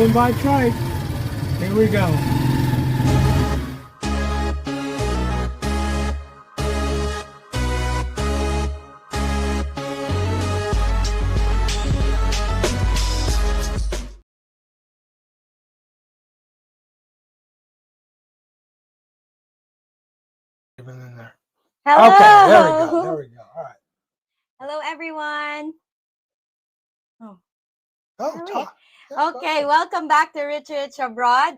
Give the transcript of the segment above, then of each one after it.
invite type. Here we go. Even in there. Hello. Okay, there we go. There we go. All right. Hello, everyone. Oh, talk. Yeah, Okay, welcome back to Richie Rich Abroad.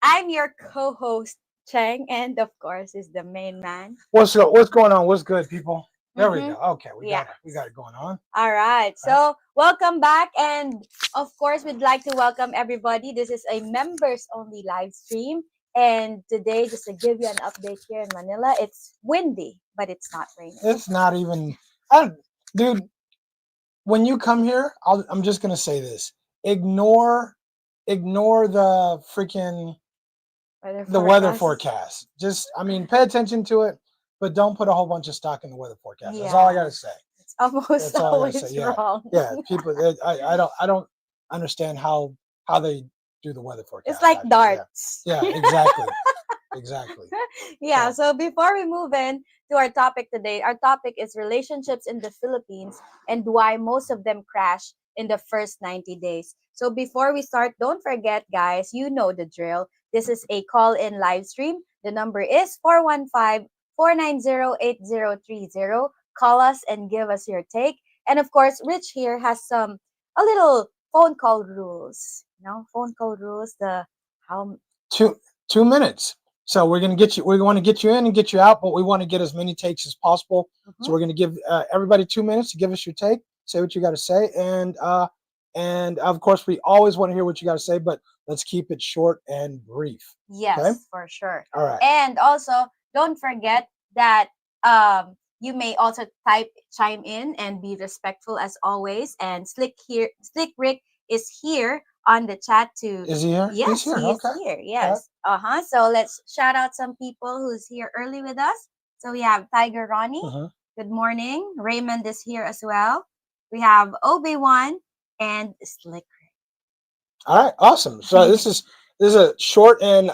I'm your co-host, Cheng, and of course, is the main man. What's going on? What's good, people? There we go. Okay, we got it going on. All right. So, welcome back, and of course, we'd like to welcome everybody. This is a members-only live stream, and today, just to give you an update here in Manila, it's windy, but it's not raining. It's not even, dude. When you come here, I'm just gonna say this: ignore the freaking weather forecast. Just, I mean, pay attention to it, but don't put a whole bunch of stock in the weather forecast. That's all I gotta say. It's almost always wrong. Yeah, people. I don't understand how they do the weather forecast. It's like darts. Yeah, exactly. Exactly. Yeah, so before we move in to our topic today, our topic is relationships in the Philippines and why most of them crash in the first 90 days. So before we start, don't forget, guys, you know the drill. This is a call-in live stream. The number is 415-490-8030. Call us and give us your take. And of course, Rich here has a little phone call rules. Phone call rules, how 2 minutes. So we're going to get you. We want to get you in and get you out, but we want to get as many takes as possible. So we're going to give everybody 2 minutes to give us your take, say what you got to say, and of course we always want to hear what you got to say, but let's keep it short and brief. Yes, okay? For sure. All right. And also, don't forget that you may also chime in and be respectful as always. And Slick Rick is here on the chat too. Is he here? Yes, he's here. Yes. Right. So let's shout out some people who's here early with us. So we have Tiger Ronnie. Good morning. Raymond is here as well. We have Obi-Wan and Slick Rick. All right, awesome. So this is a short and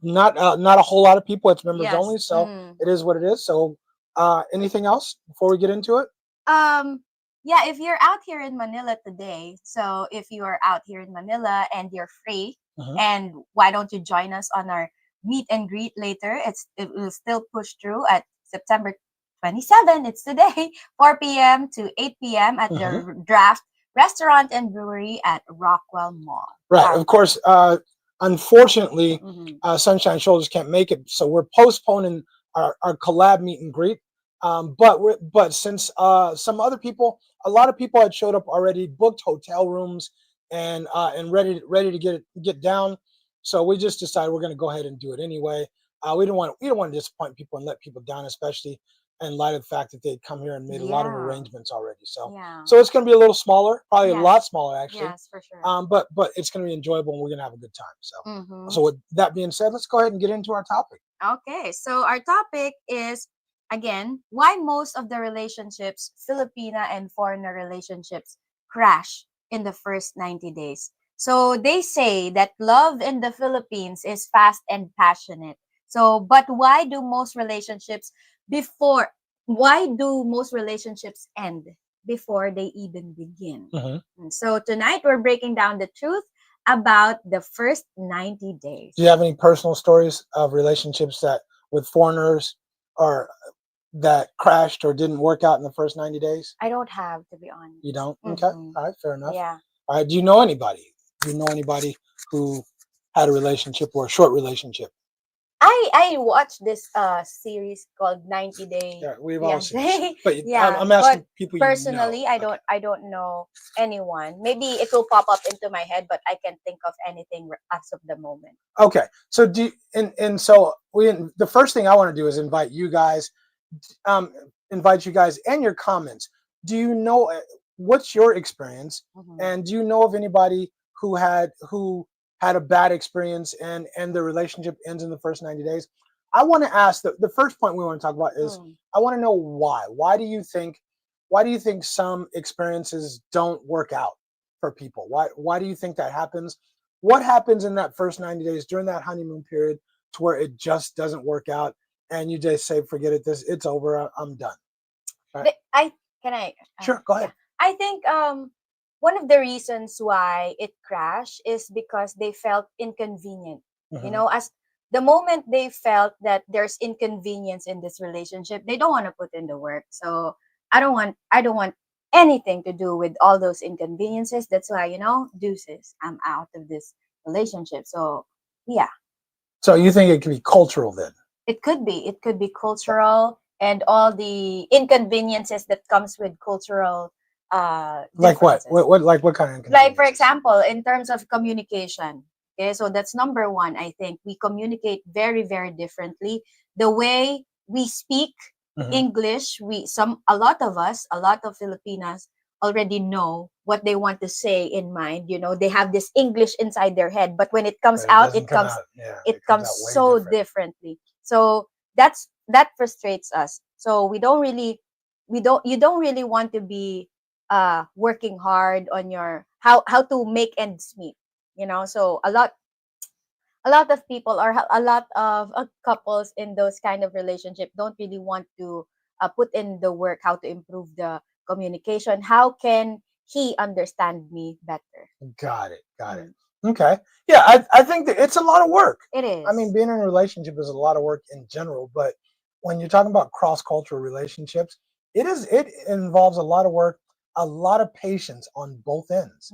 not a whole lot of people. It's members only, so it is what it is. So anything else before we get into it? Yeah, if you're out here in Manila today, so if you are out here in Manila and you're free, and why don't you join us on our meet and greet later? It will still push through at September 27. It's today, 4 p.m. to 8 p.m. at the Draft Restaurant and Brewery at Rockwell Mall. Right. Of course, unfortunately, Sunshine Shoulders can't make it, so we're postponing our collab meet and greet. But since some other people, a lot of people had showed up already, booked hotel rooms and ready to get down. So we just decided we're going to go ahead and do it anyway. We don't want to disappoint people and let people down, especially in light of the fact that they'd come here and made a lot of arrangements already. So so it's going to be a little smaller, probably a lot smaller actually. Yes, for sure. But it's going to be enjoyable and we're going to have a good time. So so with that being said, let's go ahead and get into our topic. Okay, so our topic is, again, why most of the relationships, Filipina and foreigner relationships, crash in the first 90 days. So they say that love in the Philippines is fast and passionate. So, but why do most relationships end before they even begin? So tonight we're breaking down the truth about the first 90 days. Do you have any personal stories of relationships that with foreigners or that crashed or didn't work out in the first 90 days? I don't have, to be honest. You don't? Okay. All right, fair enough. Yeah. All right. Do you know anybody? Who had a relationship or a short relationship? I watched this series called 90 Day. Yeah, we've all seen it. But I'm asking people personally, you know. I don't know anyone. Maybe it will pop up into my head, but I can't think of anything as of the moment. Okay. So so the first thing I want to do is invite you guys and your comments. Do you know what's your experience, and do you know of anybody who had a bad experience and the relationship ends in the first 90 days? I want to ask the first point we want to talk about is I want to know why. Why do you think some experiences don't work out for people? Why do you think that happens? what happens in that first 90 days during that honeymoon period to where it just doesn't work out and you just say, forget it, it's over, I'm done. Right. Sure, go ahead. Yeah. I think one of the reasons why it crashed is because they felt inconvenient. You know, as the moment they felt that there's inconvenience in this relationship, they don't want to put in the work. So I don't want anything to do with all those inconveniences. That's why, deuces, I'm out of this relationship. So yeah. So you think it could be cultural then? It could be cultural, and all the inconveniences that comes with cultural like what what kind of inconveniences? Like, for example, in terms of communication. Okay, so that's number one. I think we communicate very, very differently. The way we speak English, a lot of us, a lot of Filipinas already know what they want to say in mind. They have this English inside their head, but when it comes out, it comes so differently. So that frustrates us. So you don't really want to be working hard on your how to make ends meet. So a lot of people, or a lot of couples in those kind of relationship, don't really want to put in the work how to improve the communication. How can he understand me better? Got it. Okay. Yeah, I think that it's a lot of work. It is. I mean, being in a relationship is a lot of work in general, but when you're talking about cross-cultural relationships, it involves a lot of work, a lot of patience on both ends.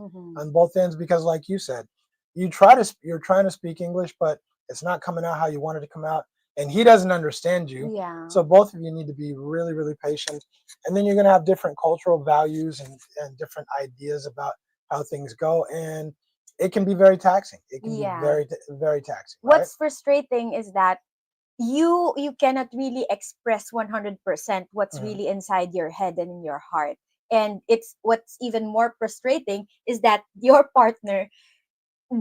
Because like you said, you're trying to speak English, but it's not coming out how you want it to come out, and he doesn't understand you. Yeah. So both of you need to be really, really patient, and then you're going to have different cultural values and different ideas about how things go, and it can be very taxing. It can be very, very taxing. Right? What's frustrating is that you cannot really express 100% what's really inside your head and in your heart. And what's even more frustrating is that your partner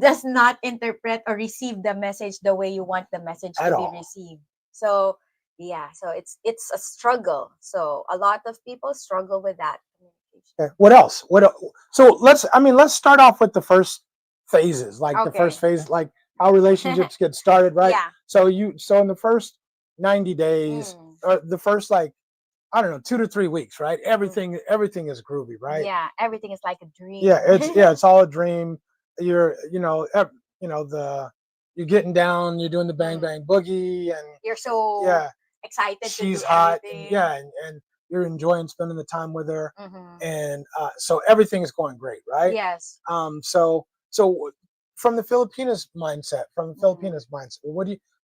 does not interpret or receive the message the way you want the message to be received. So yeah, so it's a struggle. So a lot of people struggle with that communication. Okay. What else? So let's start off with the first phases, like the first phase, like how relationships get started, right? Yeah. So in the first 90 days, or the first, like, I don't know, 2 to 3 weeks, right? Everything is groovy, right? Yeah, everything is like a dream. Yeah, it's all a dream. You're you're getting down, you're doing the bang bang boogie, and you're so excited. She's to do hot, everything. and you're enjoying spending the time with her, and so everything is going great, right? Yes. So from the Filipinas mindset,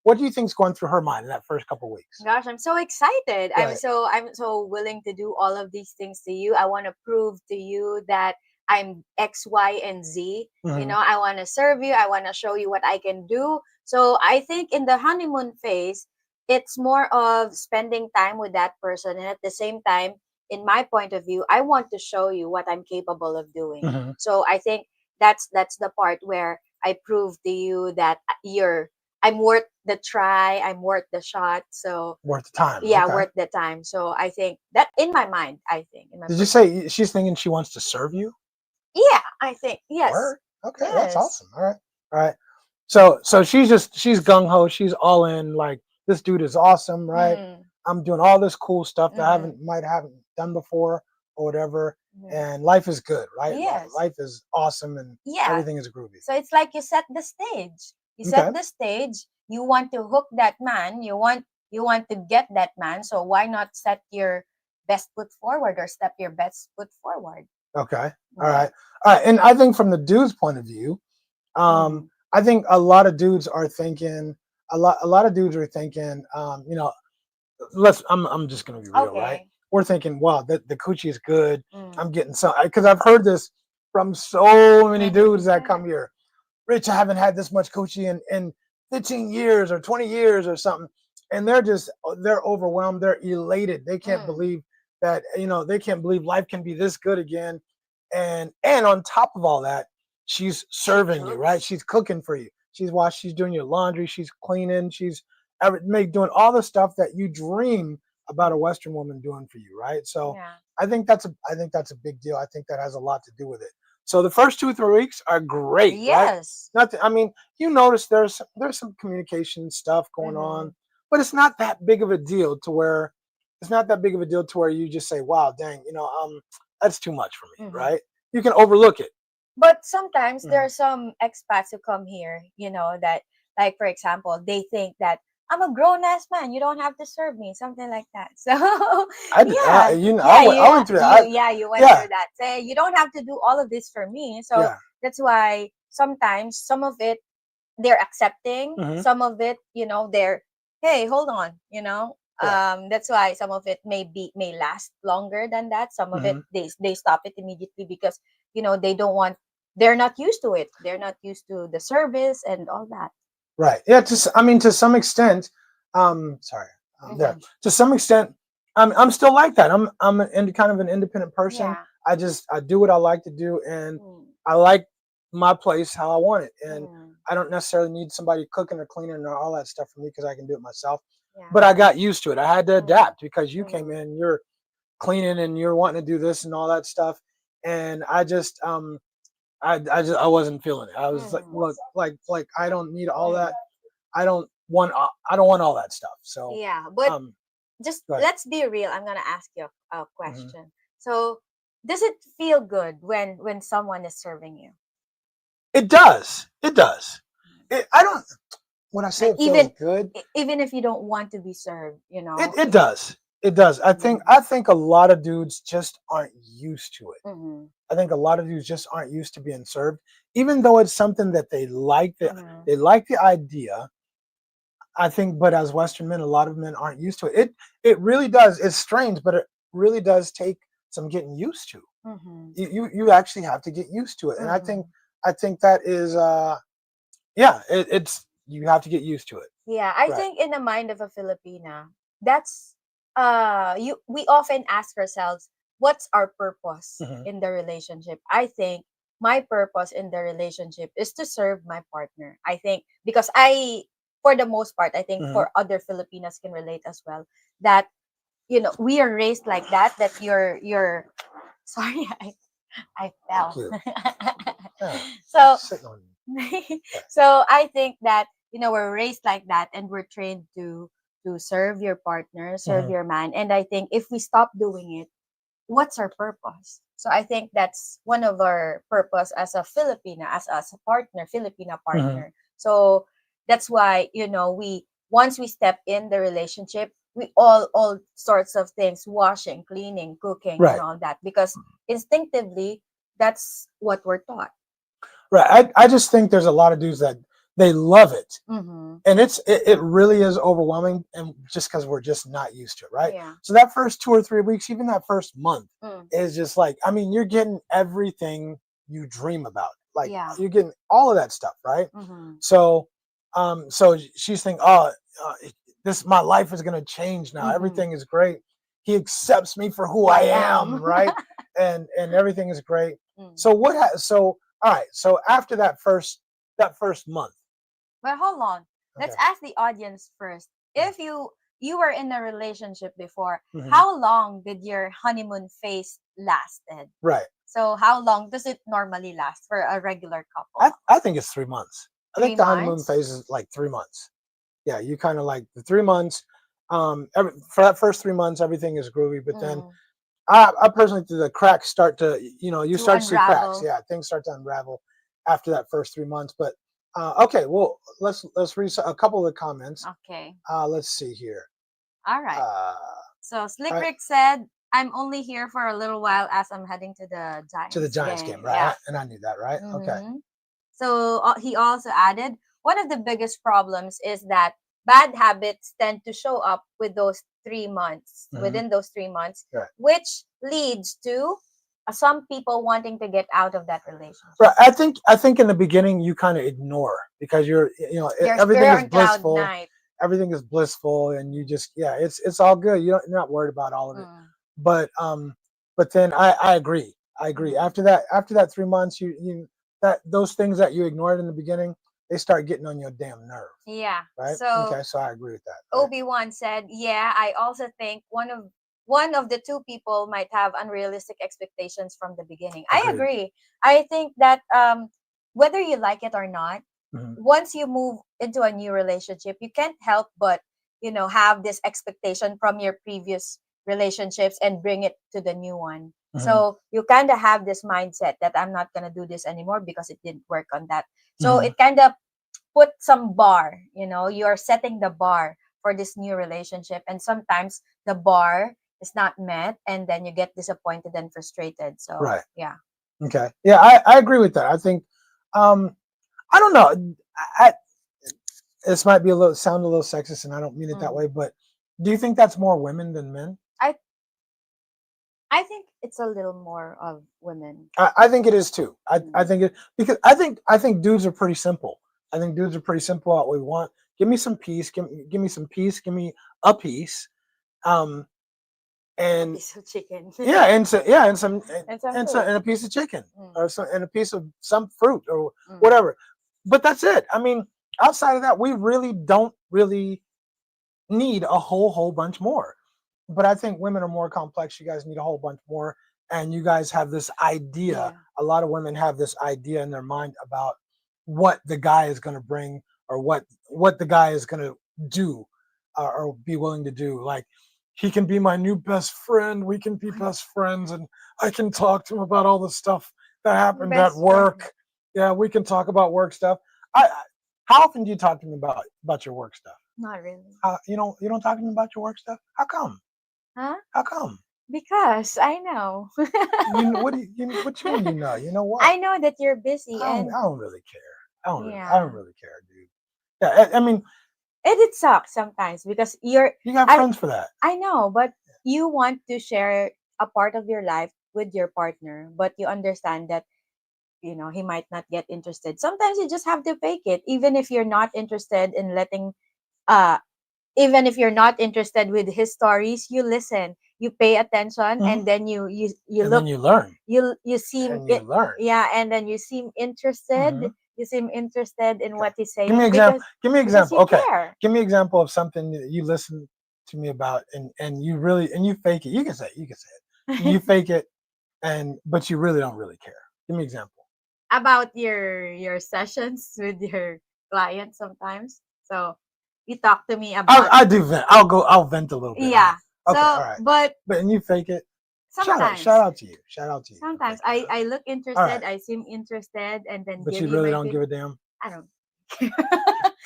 what do you think is going through her mind in that first couple of weeks? Gosh, I'm so excited. Right. I'm so willing to do all of these things to you. I want to prove to you that I'm X, Y, and Z. I want to serve you. I want to show you what I can do. So I think in the honeymoon phase, it's more of spending time with that person, and at the same time, in my point of view, I want to show you what I'm capable of doing. So I think that's the part where I prove to you that I'm worth the try, I'm worth the shot. So worth the time. Yeah, worth the time. So I think that in my mind, Did you say she's thinking she wants to serve you? Yeah, I think yes. Word? Okay, that's awesome. All right. So she's gung ho. She's all in. Like, this dude is awesome, right? I'm doing all this cool stuff that I haven't done before or whatever, and life is good, right? Yes. Life is awesome, and everything is groovy. So it's like you set the stage. You set the stage. You want to hook that man. You want to get that man. So why not set your best foot forward, or step your best foot forward? Okay. All right. And I think from the dude's point of view, I think a lot of dudes are thinking, I'm just gonna be real, right? We're thinking, wow, the coochie is good. I'm getting some, because I've heard this from so many dudes that come here. Rich, I haven't had this much coochie in 15 years or 20 years or something. And they're overwhelmed. They're elated. They can't believe that, they can't believe life can be this good again. And on top of all that, she's serving you, right? She's cooking for you. She's doing your laundry. She's cleaning. She's doing all the stuff that you dream about a Western woman doing for you, right? So I think that's a big deal. I think that has a lot to do with it. So the first 2 or 3 weeks are great, right? Yes. Nothing. I mean, you notice there's some communication stuff going on, but it's not that big of a deal to where you just say, "Wow, dang, that's too much for me," right? You can overlook it. But sometimes there are some expats who come here, that, like, for example, they think that I'm a grown ass man. You don't have to serve me, something like that. So yeah, I went through that. you went through that. Say you don't have to do all of this for me. So that's why sometimes some of it they're accepting, some of it, they're, hey, hold on, that's why some of it may last longer than that. Some of it they stop it immediately because they don't want, they're not used to it, they're not used to the service and all that. Right. Yeah. To some extent, sorry. There. To some extent, I'm still like that. I'm kind of an independent person. Yeah. I do what I like to do, and I like my place how I want it, and I don't necessarily need somebody cooking or cleaning or all that stuff for me because I can do it myself. Yeah. But I got used to it. I had to adapt because you came in, you're cleaning, and you're wanting to do this and all that stuff, and I wasn't feeling it. I was like, look, like I don't need all that. I don't want all that stuff. So yeah, but just let's be real. I'm gonna ask you a question. So, does it feel good when someone is serving you? It does. It does. I don't. When I say it feels good, even if you don't want to be served, it does. It does. I think a lot of dudes just aren't used to it. I think a lot of dudes just aren't used to being served, even though it's something that they like. They like the idea. I think, but as Western men, a lot of men aren't used to it. It really does. It's strange, but it really does take some getting used to. You actually have to get used to it, and I think that is it's you have to get used to it. Yeah, I think in the mind of a Filipina, that's we often ask ourselves, what's our purpose in the relationship? I think my purpose in the relationship is to serve my partner. I think because for the most part, I think for other Filipinas can relate as well, that we are raised like that, that you're sorry, I fell. So so I think that we're raised like that, and we're trained to serve your partner, serve your man. And I think if we stop doing it, what's our purpose? So I think that's one of our purpose as a Filipina, as a partner, Filipina partner. So that's why we once we step in the relationship, we all sorts of things, washing, cleaning, cooking, and all that, because instinctively that's what we're taught. Right. I just think there's a lot of dudes that they love it, and it really is overwhelming, and just because we're just not used to it, right? Yeah. So that first 2 or 3 weeks, even that first month, is just like, I mean, you're getting everything you dream about, like you're getting all of that stuff, right? So, so she's thinking, my life is gonna change now. Everything is great. He accepts me for who I am, right? and everything is great. So all right. So after that first month. But hold on. Let's ask the audience first. If you were in a relationship before, how long did your honeymoon phase lasted? Right. So how long does it normally last for a regular couple? I think it's 3 months. I think the honeymoon phase is like 3 months. Yeah, you kind of like the 3 months. For that first 3 months, everything is groovy, but then I personally think the cracks start to, you start to see cracks. Yeah, things start to unravel after that first 3 months. But okay, well, let's read a couple of the comments. Okay. Let's see here. All right. So Slick Rick said, "I'm only here for a little while as I'm heading to the Giants game, right? Yeah. And I knew that, right? Okay. So he also added, one of the biggest problems is that bad habits tend to show up with those 3 months, within those 3 months, which leads to some people wanting to get out of that relationship." Right. I think in the beginning you kind of ignore because everything is blissful. Everything is blissful, and you just it's all good. You're not worried about all of it. But then I agree. After that 3 months, that those things that you ignored in the beginning, they start getting on your damn nerve. Yeah. Right. So okay. So I agree with that. Obi-Wan said, "Yeah, I also think one of one of the two people might have unrealistic expectations from the beginning. I Agreed. agree. I think that whether you like it or not, Mhm. once you move into a new relationship, you can't help but, have this expectation from your previous relationships and bring it to the new one. Mhm. So you kind of have this mindset that I'm not going to do this anymore because it didn't work on that. So Mhm. it kind of put some bar, you're setting the bar for this new relationship, and sometimes the bar is not met, and then you get disappointed and frustrated. So Right. yeah. Okay. Yeah, I agree with that. I think, I don't know. This might be sound a little sexist, and I don't mean it that way. But do you think that's more women than men? I think it's a little more of women. I think it is too. I think it, because I think dudes are pretty simple. I think dudes are pretty simple at what we want. Give me some peace. Give me some peace. Give me a piece. And Piece of chicken. yeah, and so yeah, and some And some and food. and a piece of chicken Mm. or and a piece of some fruit or Mm. whatever. But that's it. I mean, outside of that, we really don't really need a whole bunch more. But I think women are more complex. You guys need a whole bunch more, and you guys have this idea. Yeah. A lot of women have this idea in their mind about what the guy is going to bring or what the guy is going to do or be willing to do. Like, he can be my new best friend. We can be best friends, and I can talk to him about all the stuff that happened Best at work. friend. Yeah, we can talk about work stuff. How often do you talk to me about your work stuff? Not really. You don't talk to me about your work stuff. How come? Huh? How come? Because I know. You know what? What you mean? You know? You know what? I know that you're busy, and I don't really care. I don't yeah, really care, dude. Yeah, I mean, and it sucks sometimes because you got I friends for that. I know, but you want to share a part of your life with your partner, but you understand that he might not get interested. Sometimes you just have to fake it, even if you're not interested in letting uh even if you're not interested with his stories. You listen, you pay attention, Mhm. and then you And look, then you learn, you seem and you learn. yeah, and then you seem interested. Mhm. You seem interested in Okay. what he's Give me saying an example. Give me an because example. you Okay. care. Give me an example of something that you listen to me about, and you really and you fake it. You can say it. You can say it. You fake it, but you really don't really care. Give me an example. About your sessions with your clients sometimes. So you talk to me about, I do vent. I'll vent a little bit. yeah. Okay. All So right. but But and you fake it. sometimes Shout out to you. Shout out to you. for sometimes faking it. I look All right. interested, I seem interested, and then But give you you really my don't feed. give a damn. I don't.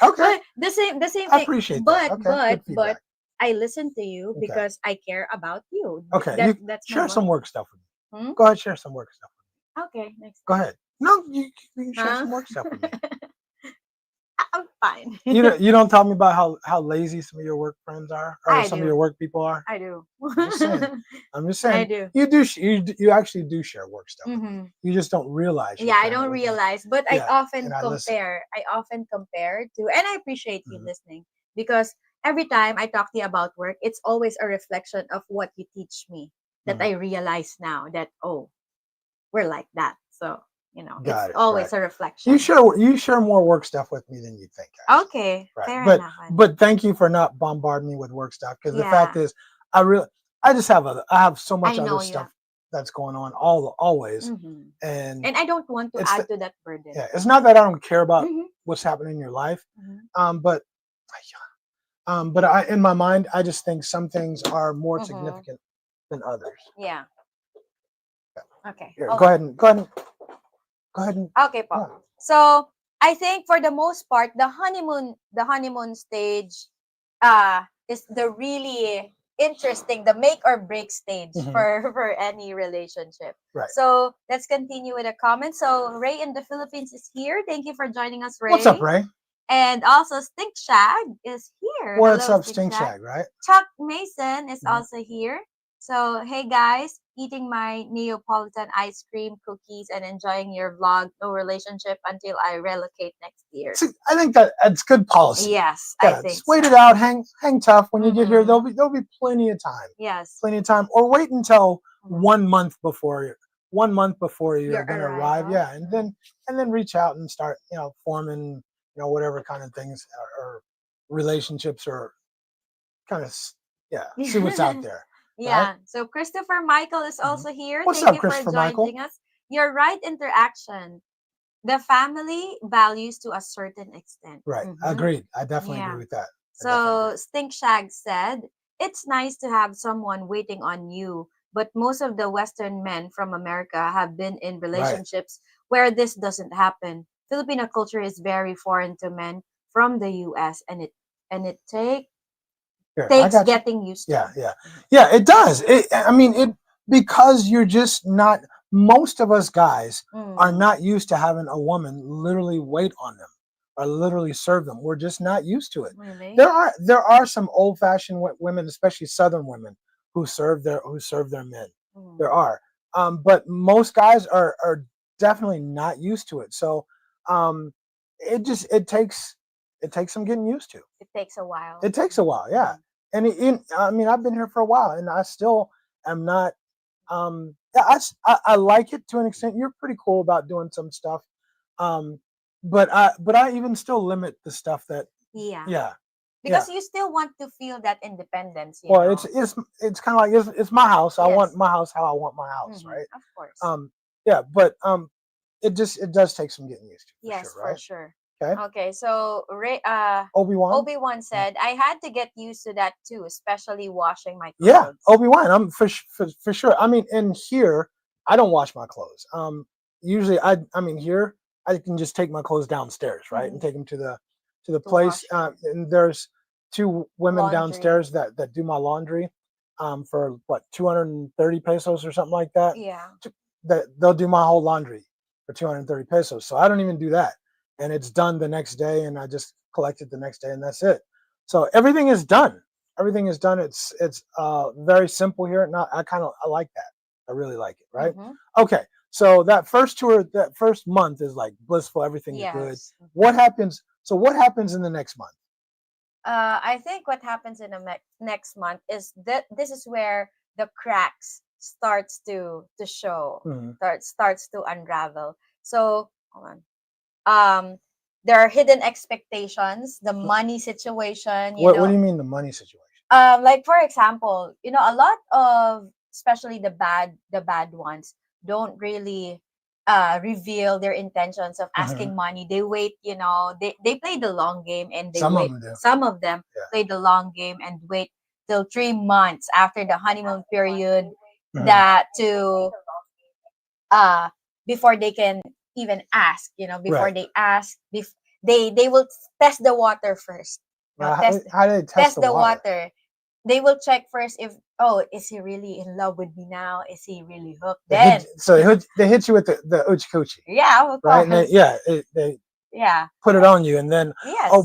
Okay. But the same I thing. appreciate that. But Okay. Good but feedback. I listen to you Okay. because I care about you. Okay. You That's my share some motive. work stuff with me. Hmm? Go ahead. Share some work stuff. Okay, next Go time. ahead. No, you can share Huh? some work stuff with me. I'm fine. You don't tell me about how lazy some of your work friends are, or I some of do. your work people are. I do. I'm just saying. I'm just I saying. do. You do. You actually do share work stuff with me. Hmm. You just don't realize you're Yeah, I sharing it don't with me. realize, but I Yeah, often and I listen. compare. I often compare to, and I appreciate you Mhm. listening, because every time I talk to you about work, it's always a reflection of what you teach me, that Mhm. I realize now that, oh, we're like that. So, it's Got it. always Right. a reflection. You share more work stuff with me than you think. Actually. Okay, Right. fair But enough. thank you for not bombarding me with work stuff, because the fact Yeah, is, I just I have so much I other know you. stuff that's going on always, Hmm. and And I don't want to it's add to that burden. yeah, it's not that I don't care about Hmm. what's happening in your life, Hmm. but in my mind, I just think some things are more Hmm. significant than others. Yeah. Okay. Here, Hold on. go ahead and Okay, po. yeah. So I think for the most part, the honeymoon stage is the really interesting, the make or break stage Mhm. for any relationship. Right. So let's continue with a comment. So Ray in the Philippines is here. Thank you for joining us, What's up, Ray. Ray? And also Stink Shag is here. What's Hello, up, Stink Stink Shag. Shag? Right? Chuck Mason is Mhm. also here. So, hey guys, eating my Neapolitan ice cream cookies and enjoying your vlog. No relationship until I relocate next year. See, I think that's good policy. Yes, I Yeah, think just wait so. it out, hang tough. When you get here, Mhm. there'll be plenty of time. Yes. Plenty of time. Or wait until Mhm. 1 month before Your you're gonna arrive. arrival. Yeah, and then reach out and start, forming, whatever kind of things or relationships or kind of yeah, see what's out there. Yeah. So Christopher Michael is also here. What's Thank up, you for Christopher Michael? joining us. You're right, interaction. The family values to a certain extent. Right. Agreed. I definitely Yeah. agree with that. So Stink Shag said, it's nice to have someone waiting on you, but most of the Western men from America have been in relationships where this doesn't happen. Filipino culture is very foreign to men from the US, and it takes getting used to. Yeah, it does. I mean, it because you're just not. Most of us guys are not used to having a woman literally wait on them or literally serve them. We're just not used to it. Really? There are some old fashioned women, especially Southern women, who serve their men. There are, but most guys are definitely not used to it. So, it takes some getting used to. It takes a while. It takes a while, yeah. And I mean, I've been here for a while, and I still am not. Yeah, I like it to an extent. You're pretty cool about doing some stuff, but I even still limit the stuff that. Yeah. Because you still want to feel that independence. Well, it's kind of like it's my house. I want my house how I want my house, right? Of course. Yeah, but it does take some getting used to. Yes, for sure. sure. Okay. Okay, so Obi-Wan said, I had to get used to that too, especially washing my clothes. Yeah, Obi-Wan, I'm for sure. I mean, in here, I don't wash my clothes. Usually, I mean, here I can just take my clothes downstairs, right, and take them to the place. And there's two women downstairs that do my laundry, for what 230 pesos or something like that. Yeah. That they'll do my whole laundry for 230 pesos. So I don't even do that, and it's done the next day, and I just collect it the next day, and that's it. So everything is done. Everything is done. It's very simple here. Not I like that. I really like it. Right. Okay. So that first month is like blissful. Everything is good. What happens? So what happens in the next month? I think what happens in the next month is that this is where the cracks starts to show, starts to unravel. So hold on. There are hidden expectations, the money situation. What do you mean the money situation? Like for example, a lot of, especially the bad ones, don't really reveal their intentions of asking money. They wait, they play the long game, and they wait. Some of them play the long game and wait till 3 months after the honeymoon period that to before they can even ask, before they ask, they will test the water first. How do they test the water? They will check first if, is he really in love with me now? Is he really hooked? Then they hit you with the uchi coochie. Yeah, of right. course. And they put it on you, and then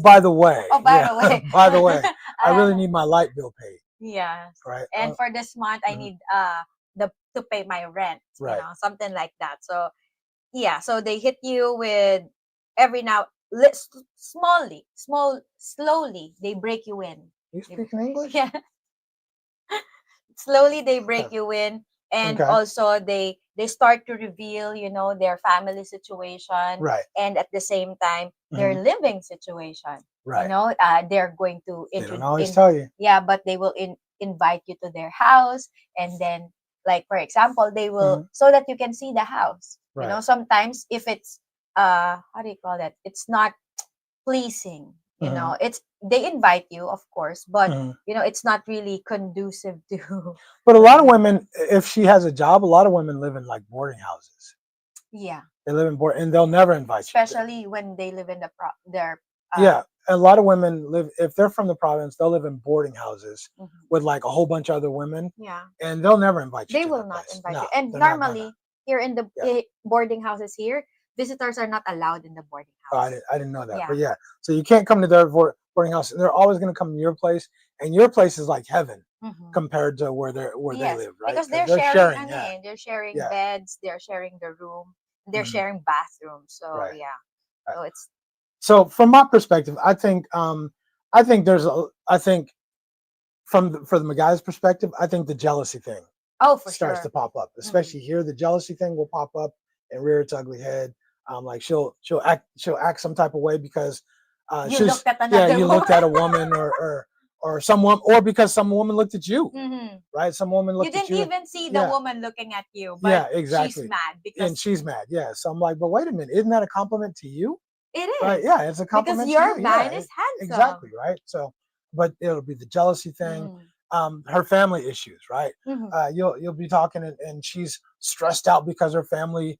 by the way, by the way, I really need my light bill paid. Yeah. Right. And for this month, I need to pay my rent. Something like that. So so they hit you with every now slowly they break you in. You speak in English? Yeah. Slowly they break you in, and also they start to reveal, their family situation, and at the same time their living situation. They're going to they don't always tell you. Yeah, but they will invite you to their house, and then, like for example, they will so that you can see the house. Sometimes if it's how do you call that? It's not pleasing. It's they invite you, of course, but it's not really conducive to. But a lot of women, if she has a job, a lot of women live in like boarding houses. Yeah, they live in board, and they'll never invite you. Especially when they live in their. A lot of women live, if they're from the province, they'll live in boarding houses with like a whole bunch of other women. Yeah, and they'll never invite you. They will not invite you. And normally here in the boarding houses here, visitors are not allowed in the boarding house. I didn't know that. But so you can't come to their boarding house, and they're always going to come to your place, and your place is like heaven compared to where they live, right? Because they're sharing. They're sharing beds, they're sharing the room, they're sharing bathrooms. So so it's. So from my perspective, I think from the guy's perspective, I think the jealousy thing starts to pop up, especially here. The jealousy thing will pop up and rear its ugly head. Like she'll act some type of way because you looked at a woman, or or someone, or because some woman looked at you, Mm-hmm. right? Some woman You looked at didn't you. even see the Yeah. woman looking at you, but Yeah, she's exactly. mad And because she's mad. Yeah. So I'm like, but wait a minute, isn't that a compliment to you? it Right? is. Yeah, it's a Because compliment to your you. Yeah, man is exactly. handsome. Right. So, but it'll be the jealousy thing, Mm-hmm. her family issues, right? Mm-hmm. You'll be talking, and she's stressed out because her family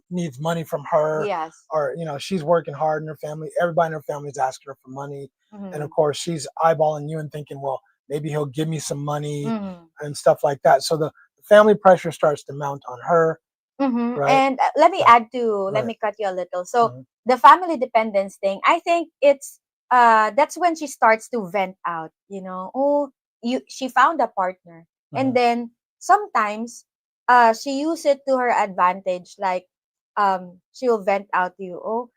needs money from her, Yes. or she's working hard, and her family, everybody in her family is asking her for money, and of Mm-hmm. course she's eyeballing you and thinking, well, maybe he'll give me some money Mm-hmm. and stuff like that. So the family pressure starts to mount on her, Mm-hmm. right? And let me Right. add to let Right. me cut you a little. So Mhm. the family dependence thing, I think it's that's when she starts to vent out, oh, she found a partner. And Mhm. then sometimes she use it to her advantage, like she'll vent out to you, oh,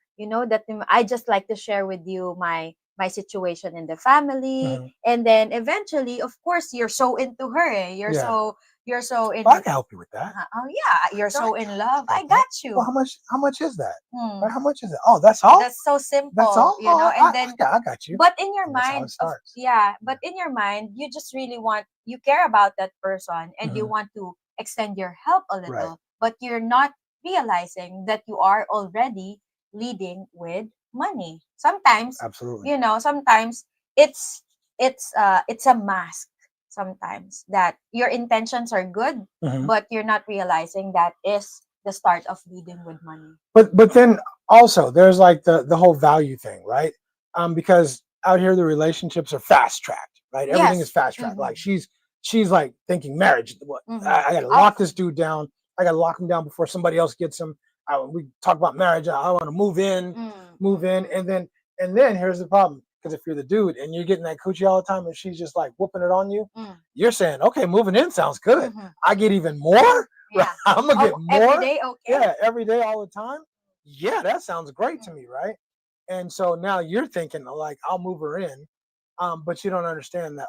that I just like to share with you my situation in the family. Mhm. And then eventually, of course, you're so into her, eh? Yeah. You're so Well, I in can help you with that. oh yeah, you're Yeah, I so can in help love. you I with that. got Well, you. how much is that? Hmm. Right? How much is it? Oh, that's all. That's so That's simple, all. Oh, and then I got you. but in your And that's how it mind of starts. yeah, Yeah. but in your mind you just really you care about that person, and you Mhm. want to extend your help a Right. little, but you're not realizing that you are already leading with money. Sometimes, Absolutely. sometimes it's it's a mask sometimes that your intentions are good, Mhm. but you're not realizing that is the start of leading with money. But then also there's like the whole value thing, right? Because out here the relationships are fast tracked, right? Everything is Yes. fast tracked. Mm-hmm. Like she's like thinking marriage. What Mm-hmm. I got to Up. lock this dude down. I got to lock him down before somebody else gets him. We talk about marriage. I want to move in, Mm-hmm. and then here's the problem. Because if you're the dude and you're getting that coochie all the time, and she's just like whooping it on you, Mm. you're saying, okay, moving in sounds good. Mm-hmm. I get even more. Right? Yeah. I'm gonna get Oh, every more. day, okay. Yeah, every day, all the time. Yeah, that sounds great to me, right? And so now you're thinking like, I'll move her in, but you don't understand that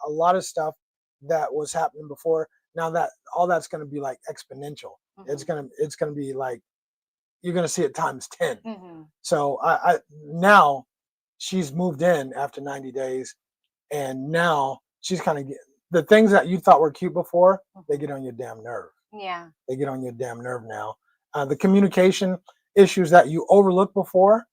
a lot of stuff that was happening before. Now that all that's going to be like exponential. Mm-hmm. It's gonna be like you're gonna see it times 10. Mm-hmm. So I now she's moved in after 90 days, and now she's kind of the things that you thought were cute before. They get on your damn nerve. Yeah. They get on your damn nerve now. The communication issues that you overlooked before,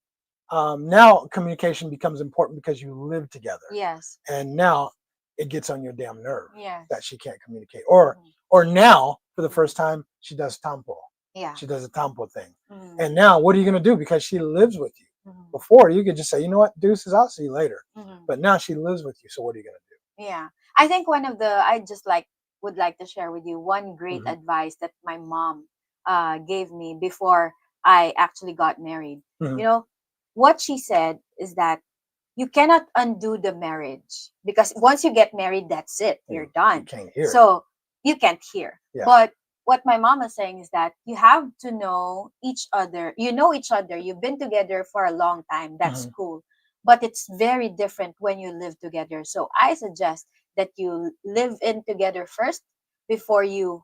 now communication becomes important because you live together, Yes. and now it gets on your damn nerve that Yes. she can't communicate. Or now for the Mm-hmm. first time she does tampo. Yeah. She does a tampo thing, Mm-hmm. and now what are you going to do because she lives with you? Mm-hmm. Before you could just say, you know what, deuces, I'll see you later. Mm-hmm. But now she lives with you, so what are you going Yeah. I think one of the I just like would like to share with you one to great do? advice that my mom gave me before I actually got married. Hmm. You know, what she said is that you cannot undo the marriage, because once you get married, that's it, you're You done. can't hear it. So you can't hear. Yeah. But what my mom is saying is that you have to know each other. You know each other. You've been together for a long time. That's Hmm. cool. But it's very different when you live together. So I suggest that you live in together first before you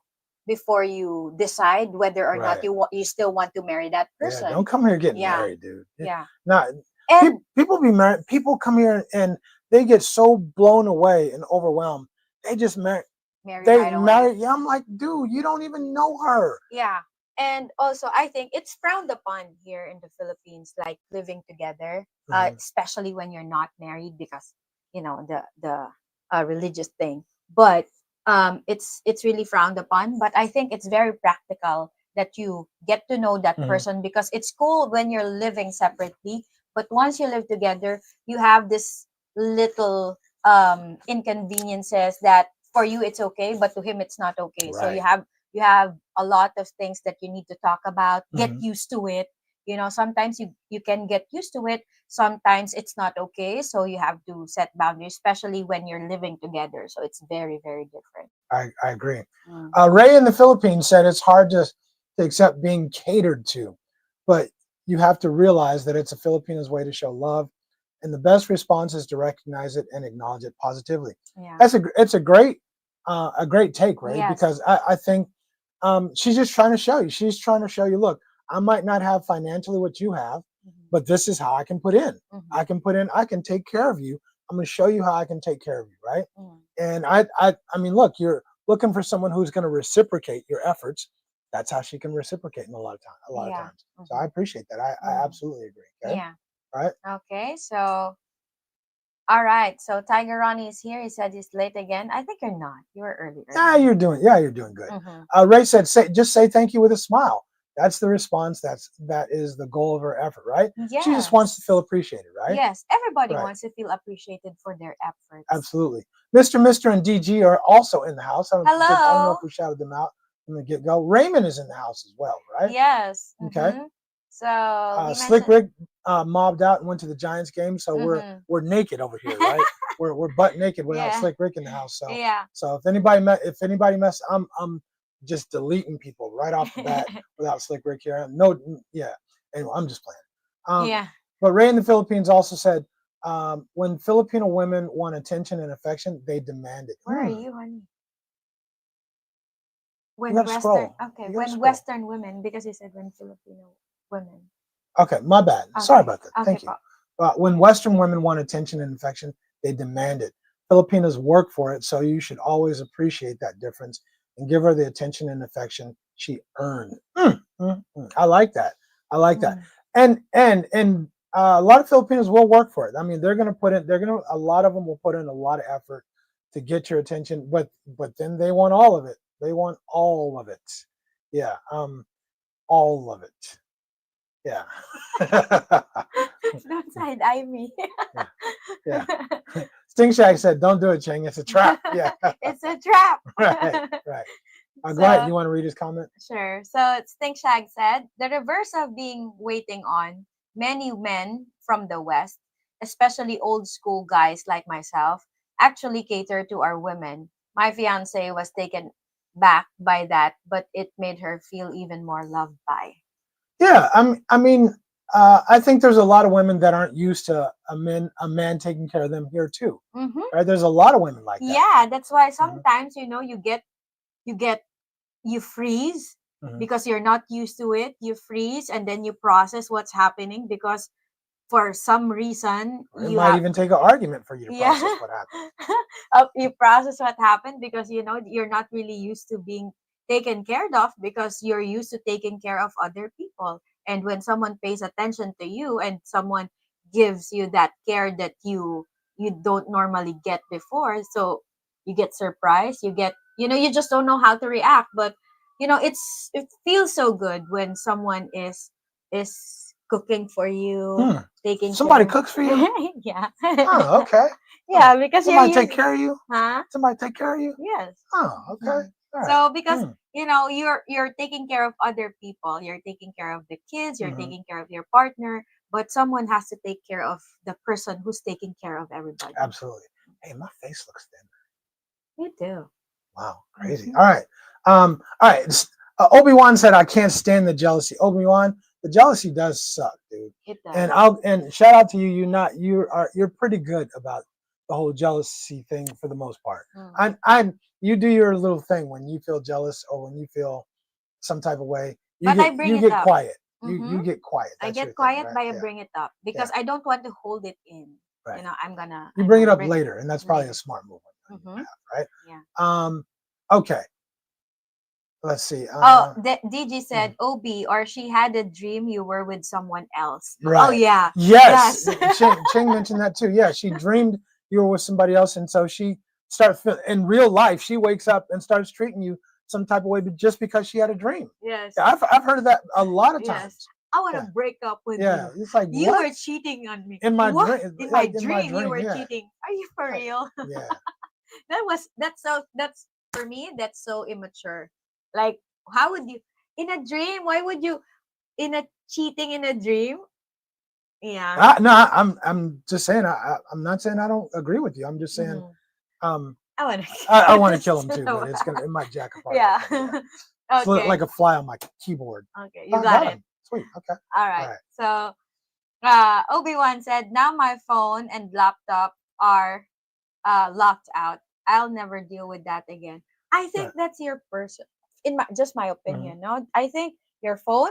decide whether or not Right. you still want to marry that Yeah. person. Don't come here getting Yeah. married, dude. Yeah. Not And people be married. People come here and they get so blown away and overwhelmed. They just marry. marry They right away. marry. Yeah, I'm like, dude, you don't even know her. Yeah. And also, I think it's frowned upon here in the Philippines, like living together, Mhm. especially when you're not married, because the religious thing. But it's really frowned upon. But I think it's very practical that you get to know that Mhm. person, because it's cool when you're living separately. But once you live together, you have this little inconveniences that for you it's okay, but to him it's not okay. So Right. you have a lot of things that you need to talk about, get Mhm. used to it. Sometimes you can get used to it, sometimes it's not okay, so you have to set boundaries, especially when you're living together. So it's very, very different. I agree. Mm. Ray in the Philippines said it's hard to accept being catered to, but you have to realize that it's a Filipino's way to show love, and the best response is to recognize it and acknowledge it positively. Yeah. It's a great take, Ray, Yes. because I think she's just trying to show you. She's trying to show you. Look, I might not have financially what you have, Mhm. but this is how I can put in. Mhm. I can put in. I can take care of you I'm going to show you how I can take care of you, right? Mm. And I mean, look, you're looking for someone who's going to reciprocate your efforts. That's how she can reciprocate in a lot of Yeah. times. So I appreciate that. I absolutely agree. Okay. Yeah. Right. Okay. So, all right. So Tiger Ronnie is here. He said he's late again. I think you're not. You were early. Yeah, you're doing good. Mm-hmm. Ray said, just say thank you with a smile. That's the response. That is the goal of her effort, right? She just wants to Yes. feel appreciated, right? Yes. Everybody Right. wants to feel appreciated for their efforts. Absolutely. Mr. and DG are also in the house. I don't know Hello. if we shouted them out from the get go. Raymond is in the house as well, right? Yes. Okay. So he Slick mentioned. Rick mobbed out and went to the Giants game, so we're naked over here, right? we're butt naked without Yeah. Slick Rick in the house. So Yeah. so if anybody mess, I'm just deleting people right off the bat without Slick Rick here. No, yeah. Anyway, I'm just playing. Yeah. But Ray in the Philippines also said, when Filipino women want attention and affection, they demand it. Where are you, honey? You When gotta Western, scroll. okay, You gotta when scroll. Western women, because you said when Filipino women. Okay, my bad. Sorry about that. Okay, Thank you. When Western women want attention and affection, they demand it. Filipinas work for it, so you should always appreciate that difference and give her the attention and affection she earned. I like that. I like that. And a lot of Filipinos will work for it. I mean, a lot of them will put in a lot of effort to get your attention, but then they want all of it. They want all of it. Yeah, all of it. Yeah. Don't side eye me. Yeah. Sting Shag said, "Don't do it, Cheng. It's a trap." Yeah. It's a trap. Right. Go ahead. You want to read his comment? Sure. So Stink Shag said, the reverse of being waiting on, many men from the West, especially old school guys like myself, actually cater to our women. My fiance was taken back by that, but it made her feel even more loved by. Yeah. I mean, I think there's a lot of women that aren't used to a man taking care of them here too. Mm-hmm. Right? There's a lot of women like that. Yeah, that's why sometimes you freeze because you're not used to it. You freeze and then you process what's happening because for some reason It might even take an argument for you to process what happened. You process what happened because you're not really used to being taken care of because you're used to taking care of other people. And when someone pays attention to you and someone gives you that care that you don't normally get before, so you get surprised, you just don't know how to react. But it feels so good when someone is cooking for you, taking Somebody care. cooks for you. Yeah. Oh, okay. Yeah, because somebody take care of you. Huh? Somebody take care of you. Yes. Oh, okay. All right. So because you're taking care of other people, you're taking care of the kids, you're taking care of your partner, but someone has to take care of the person who's taking care of everybody. Absolutely. Hey, my face looks thin. You do. Wow, crazy. All right. All right. Obi-Wan said, "I can't stand the jealousy." Obi-Wan, the jealousy does suck, dude. It does. And shout out to you. You're pretty good about the whole jealousy thing for the most part. You do your little thing when you feel jealous or when you feel some type of way. You get quiet. You get quiet. I get quiet by I bring it up because I don't want to hold it in. Right. You bring it up later, and that's probably a smart move. Right? Yeah. Okay. Let's see. DG said, OB, or she had a dream you were with someone else. Right. Oh, yeah. Yes. Cheng mentioned that too. Yeah, she dreamed you were with somebody else, and so she starts in real life. She wakes up and starts treating you some type of way, but just because she had a dream. Yes. Yeah, I've heard of that a lot of times. Yes. I want to break up with you. Yeah, it's like you were cheating on me. In my dream. In my dream, you were cheating. Are you for real? Yeah. That's for me. That's so immature. Like, how would you in a dream? Why would you cheating in a dream? Yeah. No, I'm just saying. I'm not saying I don't agree with you. I'm just saying. I want to kill him too, but it might jack apart. Yeah. Okay. Like a fly on my keyboard. Okay, you got it. Sweet. Okay. All right. So, Obi-Wan said, "Now my phone and laptop are locked out. I'll never deal with that again." I think that's your person. Just my opinion. No, I think your phone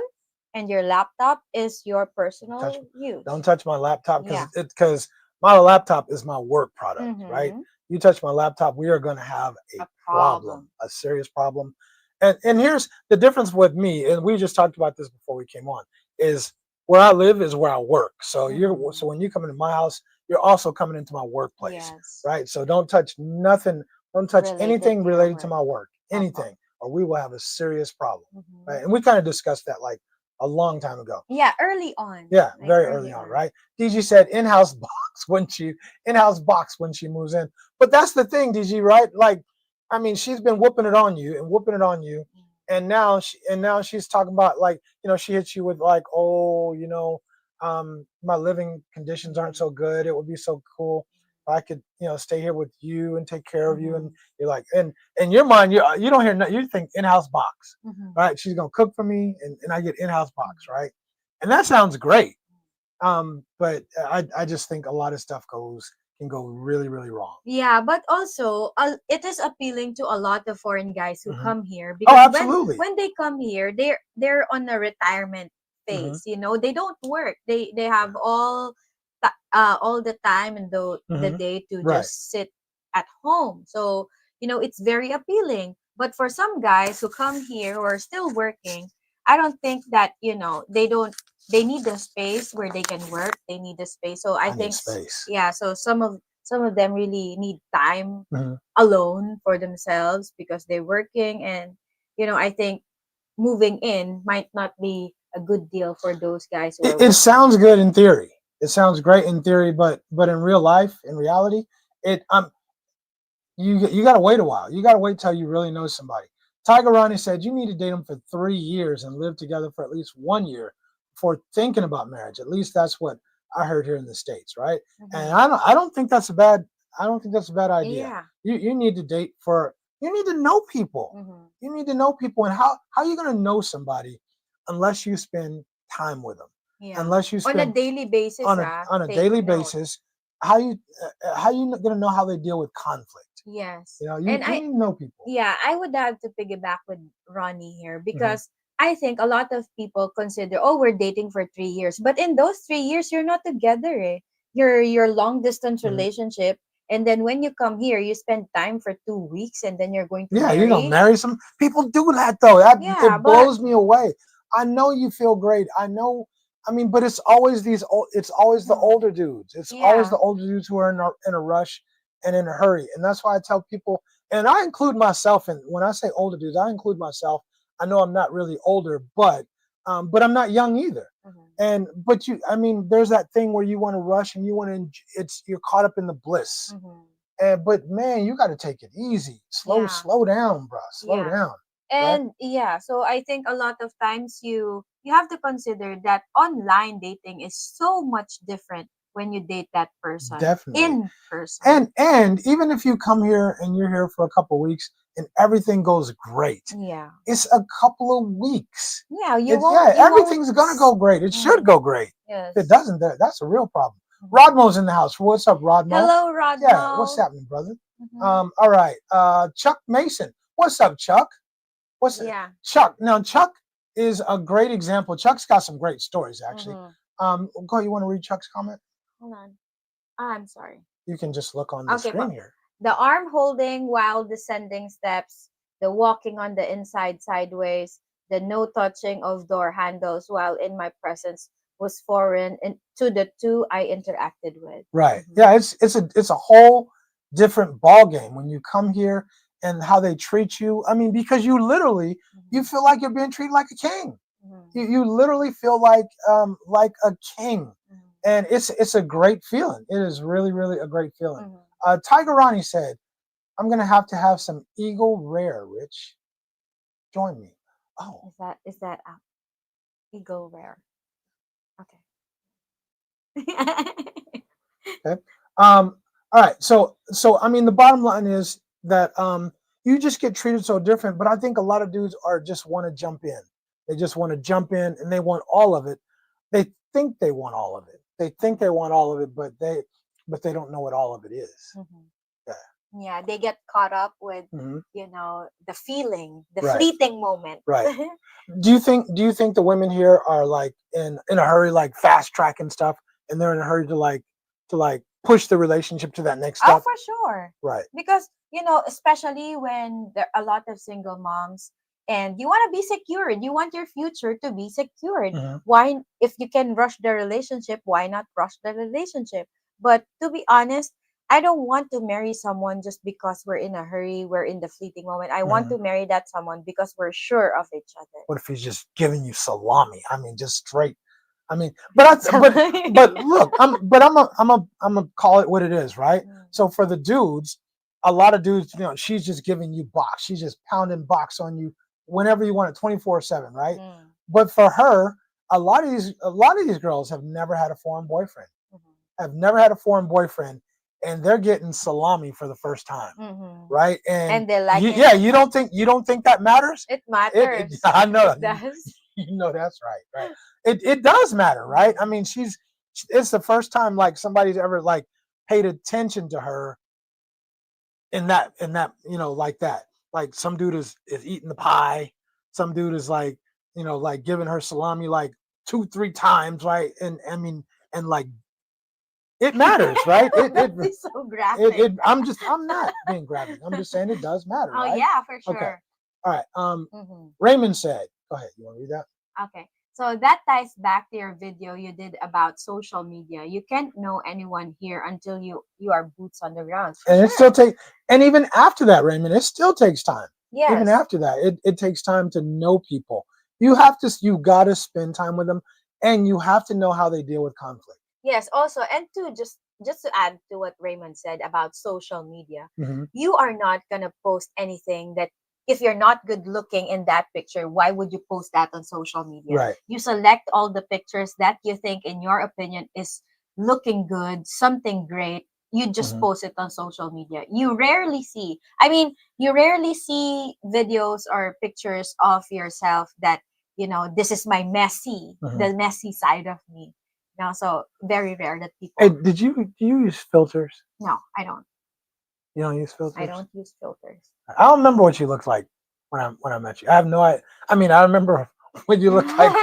and your laptop is your personal use. Don't touch my laptop because My laptop is my work product, right? Mm-hmm. You touch my laptop, we are going to have a A problem, problem. a serious problem. And here's the difference with me, and we just talked about this before we came on, is where I live is where I work. So Mm-hmm. so when you come into my house, you're also coming into my workplace, Yes. right? So don't touch nothing, don't touch Related anything to your related to work. my work, Opo. anything, or we will have a serious problem, Mm-hmm. right? And we kind of discussed that like a long time ago. Yeah, early on. Yeah, Like very early early on, on. right? DG said in-house box when she moves in. But that's the thing, DG, right? Like, I mean, she's been whooping it on you and whooping it on you, and now she's talking about like, she hits you with like, oh, my living conditions aren't so good. It would be so cool if I could, stay here with you and take care of you. And Mm-hmm. you're like, and in your mind, you don't hear nothing. You think in-house box, Mm-hmm. right? She's gonna cook for me, and I get in-house box, right? And that sounds great. But I just think a lot of stuff can go really, really wrong. Yeah, but also it is appealing to a lot of foreign guys who Hmm. come here Oh, because absolutely. when they come here, they're on a retirement Hmm. phase. They don't work. They have all the time and the Hmm. day to Right. just sit at home. So it's very appealing. But for some guys who come here who are still working, I don't think that they don't. They need the space where they can work. They need the space. So I I need think space. yeah. So some of them really need time Hmm. alone for themselves because they're working, and I think moving in might not be a good deal for those guys who are It working. sounds good in theory. It sounds great in theory, but in real life, in reality, it you got to wait a while. You got to wait till you really know somebody. Tiger Ronnie said you need to date them for 3 years and live together for at least 1 year before thinking about marriage. At least that's what I heard here in the States, right? And Hmm. I don't think that's a bad I don't think that's a bad idea. Yeah. You need to date for you need to know people. Hmm. You need to know people, and how are you going to know somebody unless you spend time with them, Yeah. unless you On a spend daily basis, on a take daily note. basis. How you going to know how they deal with conflict? Yes. You And you need to know people. yeah, I would have to piggyback with Ronnie here Hmm. because I think a lot of people consider, oh, we're dating for 3 years, but in those 3 years, you're not together. Eh? You're long distance Hmm. relationship, and then when you come here, you spend time for 2 weeks, and then you're going to Yeah, marry. marry some people do that though. That Yeah, it but blows me away. I know you feel great. I know. I mean, but it's always it's always the hmm, older dudes. It's always yeah, the older dudes who are in a rush and in a hurry. And that's why I tell people, and I include myself in when I say older dudes, I include myself. I know I'm not really older, but I'm not young either. hmm, And but I mean, there's that thing where you want to rush and you want to. You're caught up in the bliss. hmm, But man, you got to take it easy. yeah. Slow down, bro. Slow Yeah. down, right? And yeah, so I think a lot of times you have to consider that online dating is so much different when you date that person Definitely. in person. And even if you come here and you're here for a couple of weeks and everything goes great, Yeah. it's a couple of weeks. Yeah, Yeah, you won't everything's gonna go great. It should mm, go great. If it yes. doesn't, that's a real problem. Mhm. Rodmo's in the house. What's up, Rodmo? Hello, Yeah, what's Rodmo. happening, brother? Hmm. All right. Chuck Mason. What's up, Chuck? What's Yeah. Chuck? Now, Chuck is a great example. Chuck's got some great stories, actually. Hmm. Go. You want to read Chuck's comment? Hold on. Ah, I'm sorry. You can just look on the Okay, screen here. the arm holding while descending steps, the walking on the inside sideways, the no touching of door handles while in my presence was foreign to the two I interacted with. Right. Hmm. Yeah. It's a whole different ball game when you come here and how they treat you. I mean, because you feel like you're being treated like a king. Hmm. You literally feel like a king, and it's a great feeling. It is really really a great feeling. Hmm. Tiger Ronnie said, "I'm gonna have to have some Eagle Rare, Rich. Join me." Oh, Is that ego rare? Okay. okay. All right. So I mean, the bottom line is that you just get treated so different. But I think a lot of dudes are just want to jump in. They just want to jump in, and they want all of it. They think they want all of it. They think they want all of it, but they don't know what all of it is. Mhm. Yeah. Yeah, they get caught up with Hmm. the feeling, the Right. fleeting moment. Right. Do you think the women here are like in a hurry, like fast tracking stuff, and they're in a hurry to like push the relationship to that next Oh, step. for sure. Right. Because, especially when there are a lot of single moms and you want to be secured, you want your future to be secured. Why, if you can rush the relationship, why not rush the relationship? But to be honest, I don't want to marry someone just because we're in a hurry, we're in the fleeting moment. I want to marry that someone because we're sure of each other. What if he's just giving you salami? I mean, just straight. I mean, but look, I'm gonna call it what it is, right? So for the dudes, a lot of dudes, she's just giving you box. She's just pounding box on you whenever you want it, 24/7, right? But for her, a lot of these girls have never had a foreign boyfriend. Have never had a foreign boyfriend, and they're getting salami for the first time, right? And they like it. Yeah, you don't think that matters? It matters. I know. It does. That's right. It does matter, right? I mean, it's the first time like somebody's ever like paid attention to her in that like that. Like some dude is eating the pie. Some dude is like like giving her salami like 2-3 times, right? And I mean, and like it matters, right? It's so graphic. I'm not being graphic. I'm just saying it does matter. Oh, right? yeah, for sure. Okay. All right. Raymond said, go ahead. You want to read that? Okay. So that ties back to your video you did about social media. You can't know anyone here until you are boots on the ground. And it still takes, and even after that, Raymond, it still takes time. Yes. Even after that, it takes time to know people. You got to spend time with them, and you have to know how they deal with conflict. Yes, also, and to just to add to what Raymond said about social media, you are not gonna post anything that if you're not good looking in that picture, why would you post that on social media? Right. You select all the pictures that you think, in your opinion, is looking good, something great. You just post it on social media. You rarely see videos or pictures of yourself that, this is my the messy side of me. No, so very rare that people. Hey, do you use filters? No, I don't. You don't use filters? I don't use filters. I don't remember what you looked like when I met you. I have no idea. I mean, I remember what you looked like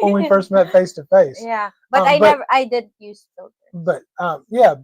when we first met face to face. Yeah, but I did use filters. But yeah.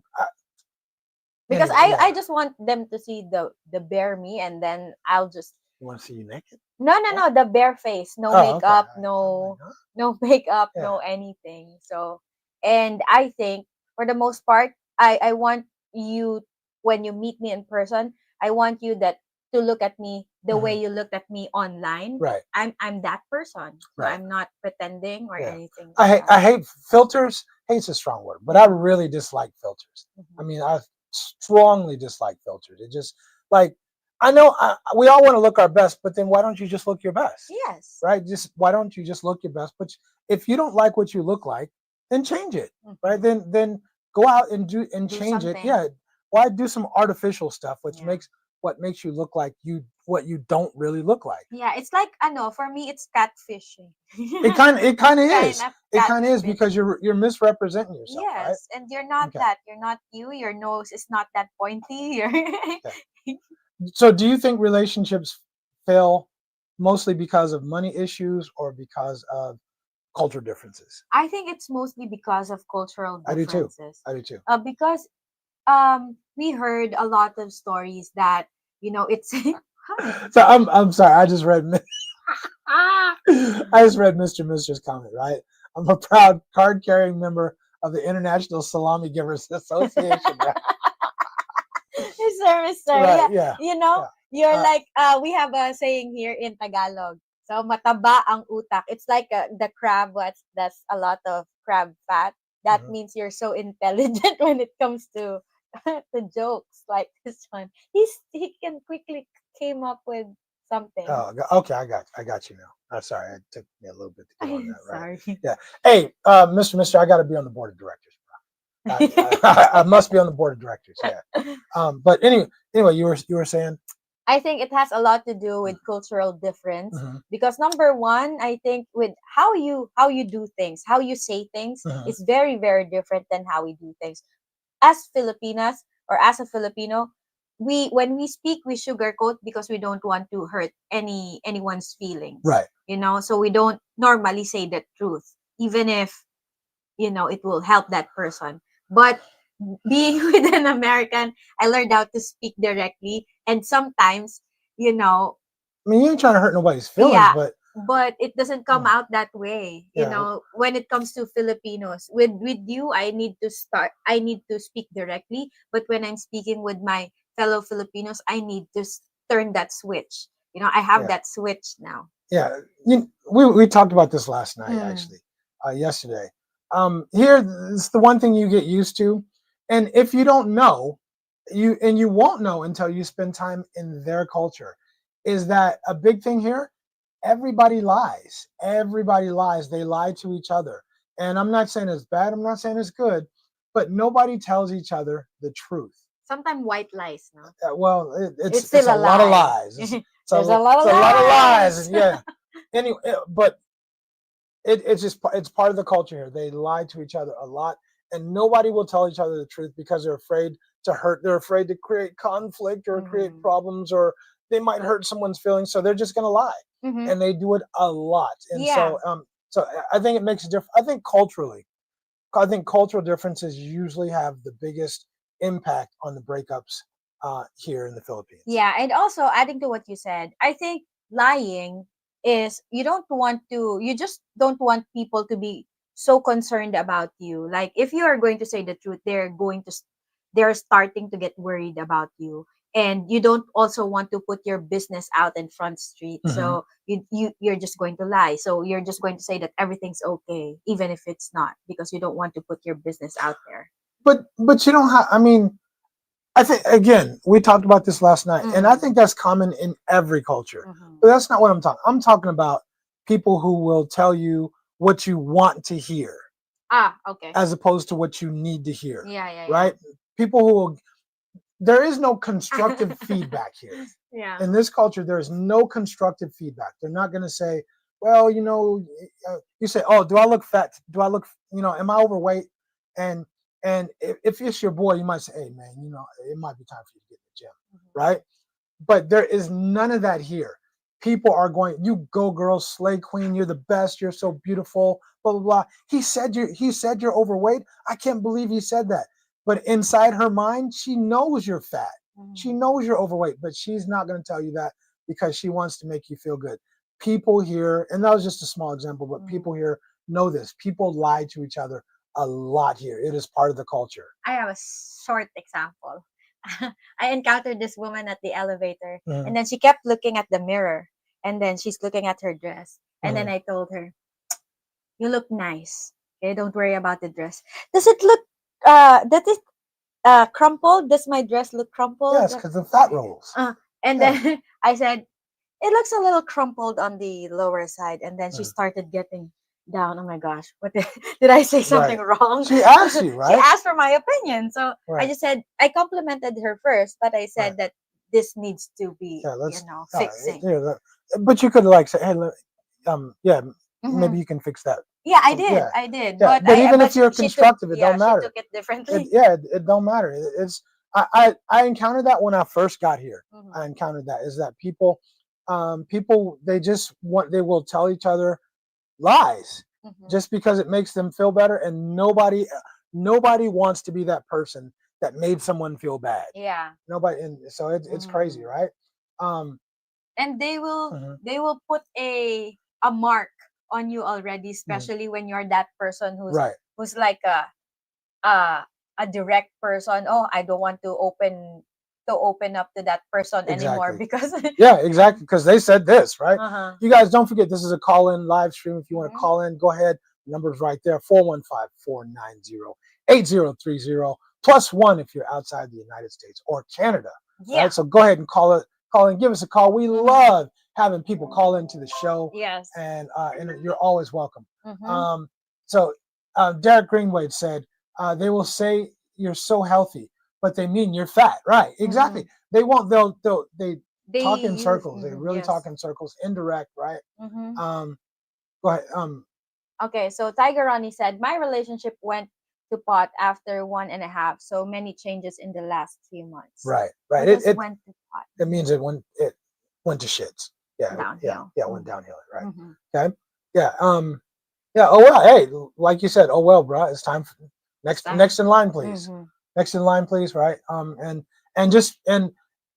Because I just want them to see the bare me, and then I'll just. You want to see you naked? No, the bare face, no makeup, okay. no makeup, no anything. So, and I think for the most part, I want you, when you meet me in person, I want you to look at me the way you looked at me online. Right. I'm that person. So right. I'm not pretending or anything. I hate filters. Hate's a strong word, but I really dislike filters. I mean, I strongly dislike filters. It just like. I know we all want to look our best, but then why don't you just look your best? Yes. Right? Why don't you just look your best? But if you don't like what you look like, then change it. Right? Then go out and do change something. it. Yeah. Why do some artificial stuff, which makes you look like what you don't really look like? Yeah, it's like for me it's catfishing. It kind of is. It kind of is because you're misrepresenting yourself. Yes, right? And you're not that. You're not you. Your nose is not that pointy. So do you think relationships fail mostly because of money issues or because of cultural differences? I think it's mostly because of cultural differences. I do too. Because we heard a lot of stories that it's. So I'm sorry. I just read Mr. Mister's comment. Right. I'm a proud card carrying member of the International Salami Givers Association. Right? Mister. Right, You're like, we have a saying here in Tagalog. So, mataba ang utak. It's like the crab, that's a lot of crab fat. That means you're so intelligent when it comes to jokes like this one. He can quickly came up with something. Oh, okay. I got you now. I'm sorry. It took me a little bit to get on that. Right. Sorry. Yeah. Hey, Mister, I got to be on the board of directors. I must be on the board of directors. Yeah. But anyway, you were saying. I think it has a lot to do with cultural difference because number one, I think with how you do things, how you say things is very, very different than how we do things. As Filipinas or as a Filipino, when we speak, we sugarcoat because we don't want to hurt anyone's feelings. Right. So we don't normally say the truth, even if it will help that person. But being with an American, I learned how to speak directly. And sometimes, you know, I mean, you ain't trying to hurt nobody's feelings, yeah, but but it doesn't come out that way. You yeah, know, when it comes to Filipinos, with you, I need to speak directly. But when I'm speaking with my fellow Filipinos, I need to turn that switch. You know, I have yeah, that switch now. yeah. We talked about this last night, actually, yesterday. Here, it's the one thing you get used to, and if you don't know, you won't know until you spend time in their culture. Is that a big thing here? Everybody lies. Everybody lies. They lie to each other. And I'm not saying it's bad. I'm not saying it's good, but nobody tells each other the truth. Sometimes white lies, no? Well, It's it's still a a lot of lie. lies. There's a lot It's of a lot of lies, lies. and yeah. Anyway, but it's just it's part of the culture here. They lie to each other a lot, and nobody will tell each other the truth because they're afraid to hurt. They're afraid to create conflict or create problems, or they might hurt someone's feelings. So they're just going to lie, and they do it a lot. And Yeah. so I think it makes a difference. I think cultural differences usually have the biggest impact on the breakups here in the Philippines. Yeah, and also adding to what you said, I think lying is you just don't want people to be so concerned about you. Like if you are going to say the truth, they're starting to get worried about you. And you don't also want to put your business out in front street. So you're just going to lie. So you're just going to say that everything's okay, even if it's not, because you don't want to put your business out there. But you don't have. I mean, I think again, we talked about this last night, and I think that's common in every culture. But that's not what I'm talking. I'm talking about people who will tell you what you want to hear, Okay. as opposed to what you need to hear. Yeah. Right? People who will. There is no constructive feedback here. Yeah. In this culture, there is no constructive feedback. They're not going to say, "Well, you say, oh, do I look fat? Do I look, am I overweight?" And if it's your boy, you might say, "Hey, man, it might be time for you to get in the gym," right? But there is none of that here. People are going, "You go, girl, slay queen. You're the best. You're so beautiful." Blah blah blah. He said you're overweight. I can't believe he said that. But inside her mind, she knows you're fat. She knows you're overweight, but she's not going to tell you that because she wants to make you feel good. People here, and that was just a small example, but people here know this. People lie to each other a lot here. It is part of the culture. I have a short example. I encountered this woman at the elevator, and then she kept looking at the mirror, and then she's looking at her dress, and then I told her, "You look nice. Okay, don't worry about the dress. Does it look that is crumpled? Does my dress look crumpled?" Yes, because the fat rolls. And then I said, "It looks a little crumpled on the lower side." And then she started getting down. Oh my gosh, what did I say something wrong? She asked you, She right? asked for my opinion. So I just said, I complimented her first, but I said that this needs to be, fixing. But you could say, "Hey, maybe you can fix that." Yeah, I did. Yeah. But But even if you're she constructive, it don't she matter. took it differently. It don't matter. It's I encountered that when I first got here. I encountered that is that people they will tell each other lies just because it makes them feel better, and nobody wants to be that person that made someone feel bad. Yeah. Nobody, and so it's crazy, right? And they will put a mark on you already, especially when you're that person who's like a a direct person. Oh, I don't want to open up to that person anymore because yeah, exactly, because they said this, right? You guys don't forget, this is a call-in live stream. If you want to call in, go ahead. Number's right there, 415-490-8030 +1 if you're outside the United States or Canada. Right, so go ahead and call in, give us a call. We love having people call into the show. Yes. And you're always welcome. So Derek Greenwade said, they will say you're so healthy, but they mean you're fat. Right, exactly. They won't, they talk in circles. They really talk in circles, indirect, right? Go ahead. Okay, so Tiger Ronnie said, my relationship went to pot after 1.5, so many changes in the last few months. Right. It went to pot. It means it went to shits. Yeah. Downhill. Yeah, went downhill. Right. Okay. Yeah. Yeah. Oh well. Hey, like you said. Oh well, bro. It's time for next in line, please. Next in line, please. Right. And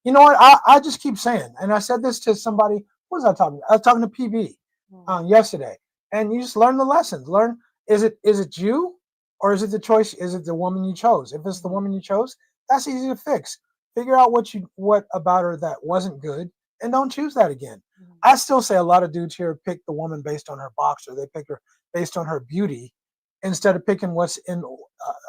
you know what? I just keep saying, and I said this to somebody. What was I talking? I was talking to PB yesterday, and you just learn the lessons. Learn, is it you, or is it the choice? Is it the woman you chose? If it's the woman you chose, that's easy to fix. Figure out what about her that wasn't good, and don't choose that again. I still say a lot of dudes here pick the woman based on her box, or they pick her based on her beauty, instead of picking what's in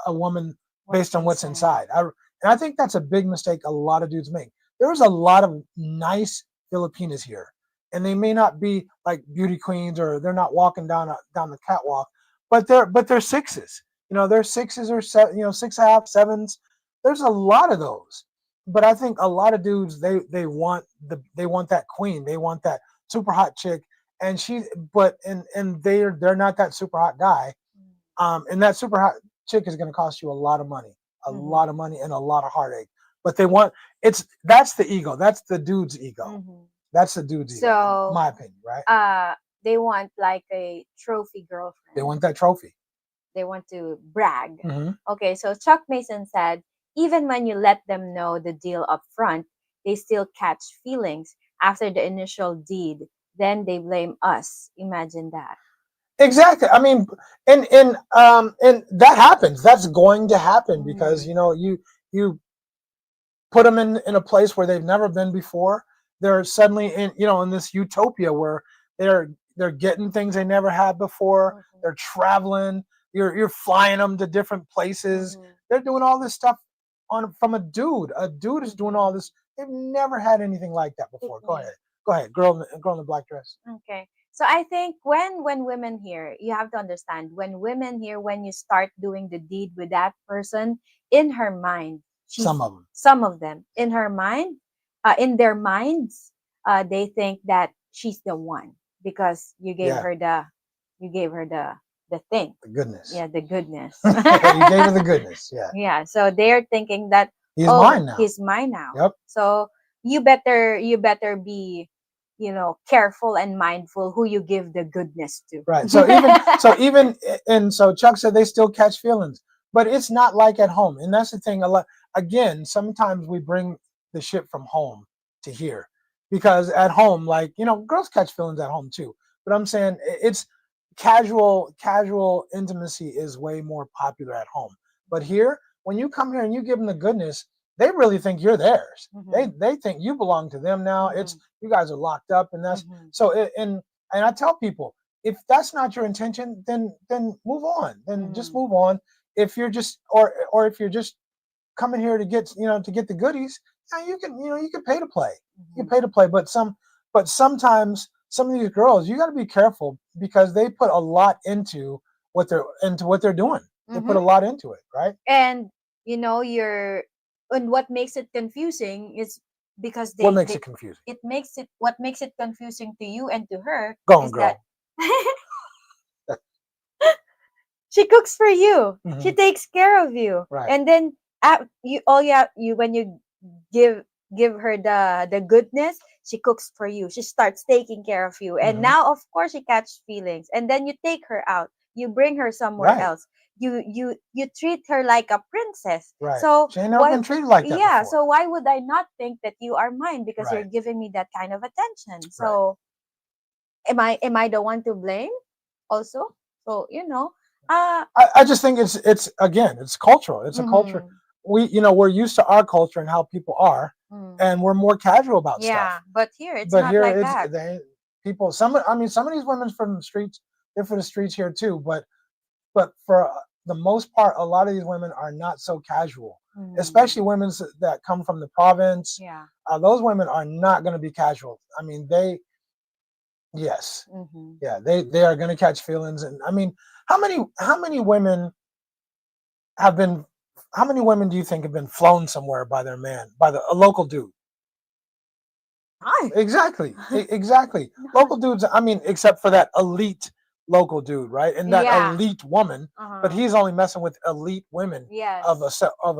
a woman based on what's inside. And I think that's a big mistake a lot of dudes make. There's a lot of nice Filipinas here, and they may not be like beauty queens, or they're not walking down the catwalk, but they're sixes. They're sixes or seven, 6.5, sevens. There's a lot of those. But I think a lot of dudes, they want that queen, they want that super hot chick, and they're not that super hot guy. And that super hot chick is going to cost you a lot of money, and a lot of heartache. But that's the ego. That's the dude's ego. That's the dude's ego, in my opinion, right? They want like a trophy girlfriend. They want that trophy. They want to brag. Okay, so Chuck Mason said, even when you let them know the deal up front, they still catch feelings after the initial deed. Then they blame us. Imagine that. Exactly. I mean, and that happens. That's going to happen because you put them in a place where they've never been before. They're suddenly in this utopia where they're getting things they never had before. They're traveling. You're flying them to different places. They're doing all this stuff from a dude. A dude is doing all this. They've never had anything like that before. Go ahead, girl in the black dress. Okay. So I think when women hear, you have to understand, when women hear, when you start doing the deed with that person, in her mind, some of them in her mind, in their minds, they think that she's the one because you gave her the thing. The goodness. Yeah, the goodness. You gave her the goodness. Yeah. Yeah. So they're thinking that he's mine now. He's mine now. Yep. So you better be, careful and mindful who you give the goodness to. Right. So Chuck said they still catch feelings, but it's not like at home. And that's the thing. Again, sometimes we bring the shit from home to here because at home, girls catch feelings at home too. But I'm saying it's casual intimacy is way more popular at home. But here, when you come here and you give them the goodness, they really think you're theirs. They think you belong to them now. It's you guys are locked up, and that's so. And I tell people, if that's not your intention, then move on. Then just move on. If you're just or if you're just coming here to get the goodies, you can pay to play. You can pay to play, but sometimes some of these girls, you got to be careful because they put a lot into what they're doing. They put a lot into it, right? And and what makes it confusing is because what makes it confusing? What makes it confusing to you and to her is girl. That she cooks for you. She takes care of you, right? And then when you give her the goodness, she cooks for you. She starts taking care of you, and now of course she catches feelings, and then you take her out. You bring her somewhere else. You treat her like a princess. Right. So she ain't never been treated like that. Yeah. Before. So why would I not think that you are mine because you're giving me that kind of attention? So am I the one to blame? Also, so I just think it's again it's cultural. It's a culture. We're used to our culture and how people are, and we're more casual about stuff. Yeah, but here it's not like that. Some of these women from the streets, they're for the streets here too, but for the most part, a lot of these women are not so casual, especially women that come from the province. Yeah. Those women are not going to be casual. I mean, they are going to catch feelings. And I mean, how many women do you think have been flown somewhere by their man, by a local dude? Exactly. Local dudes, I mean, except for that elite local dude, right? And that elite woman, but he's only messing with elite women of a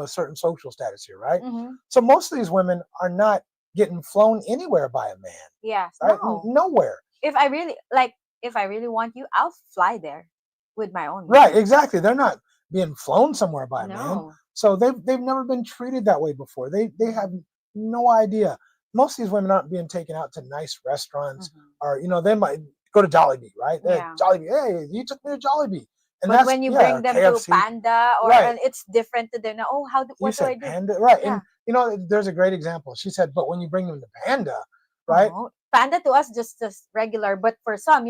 certain social status here, right? So most of these women are not getting flown anywhere by a man. Yes, right? Nowhere. If I really want you, I'll fly there with my own. Right, exactly. They're not being flown somewhere by a man. No. So they've never been treated that way before. They have no idea. Most of these women aren't being taken out to nice restaurants, or they might go to Jollibee, right? Yeah. Jollibee, hey, you took me to Jollibee, and But that's when you bring or them to KFC, Panda, or right? and it's different to them. Oh, You what do I said do? Panda, right? Yeah. And there's a great example. She said, but when you bring them to Panda, right? Oh, Panda to us just regular, but for some,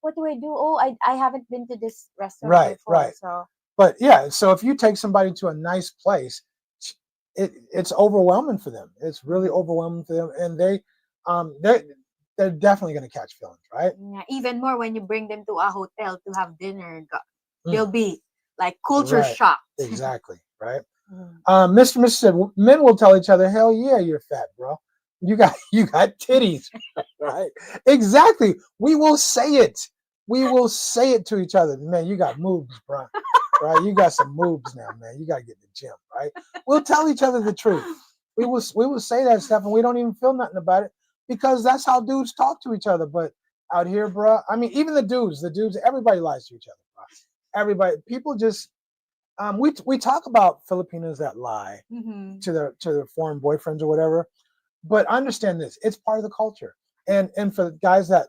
what do I do? Oh, I haven't been to this restaurant Right, before, right. so But yeah, so if you take somebody to a nice place, it's overwhelming for them. It's really overwhelming for them, and they're definitely going to catch feelings, right? yeah, even more when you bring them to a hotel to have dinner, they'll Mm, be like culture right, shocked. exactly, right. Mm. Mr. said, men will tell each other, "Hell yeah, you're fat, bro. You got you got titties." Right? Exactly. We will say it. We will say it to each other. Man, you got moves, bro. Right? You got some moves now, man. You got to get in the gym, right? We'll tell each other the truth. We will say that stuff, and we don't even feel nothing about it because that's how dudes talk to each other. But out here, bro, I mean, even the dudes, everybody lies to each other, bro. Everybody, people just we talk about Filipinos that lie to their foreign boyfriends or whatever, but understand this: it's part of the culture. And for guys that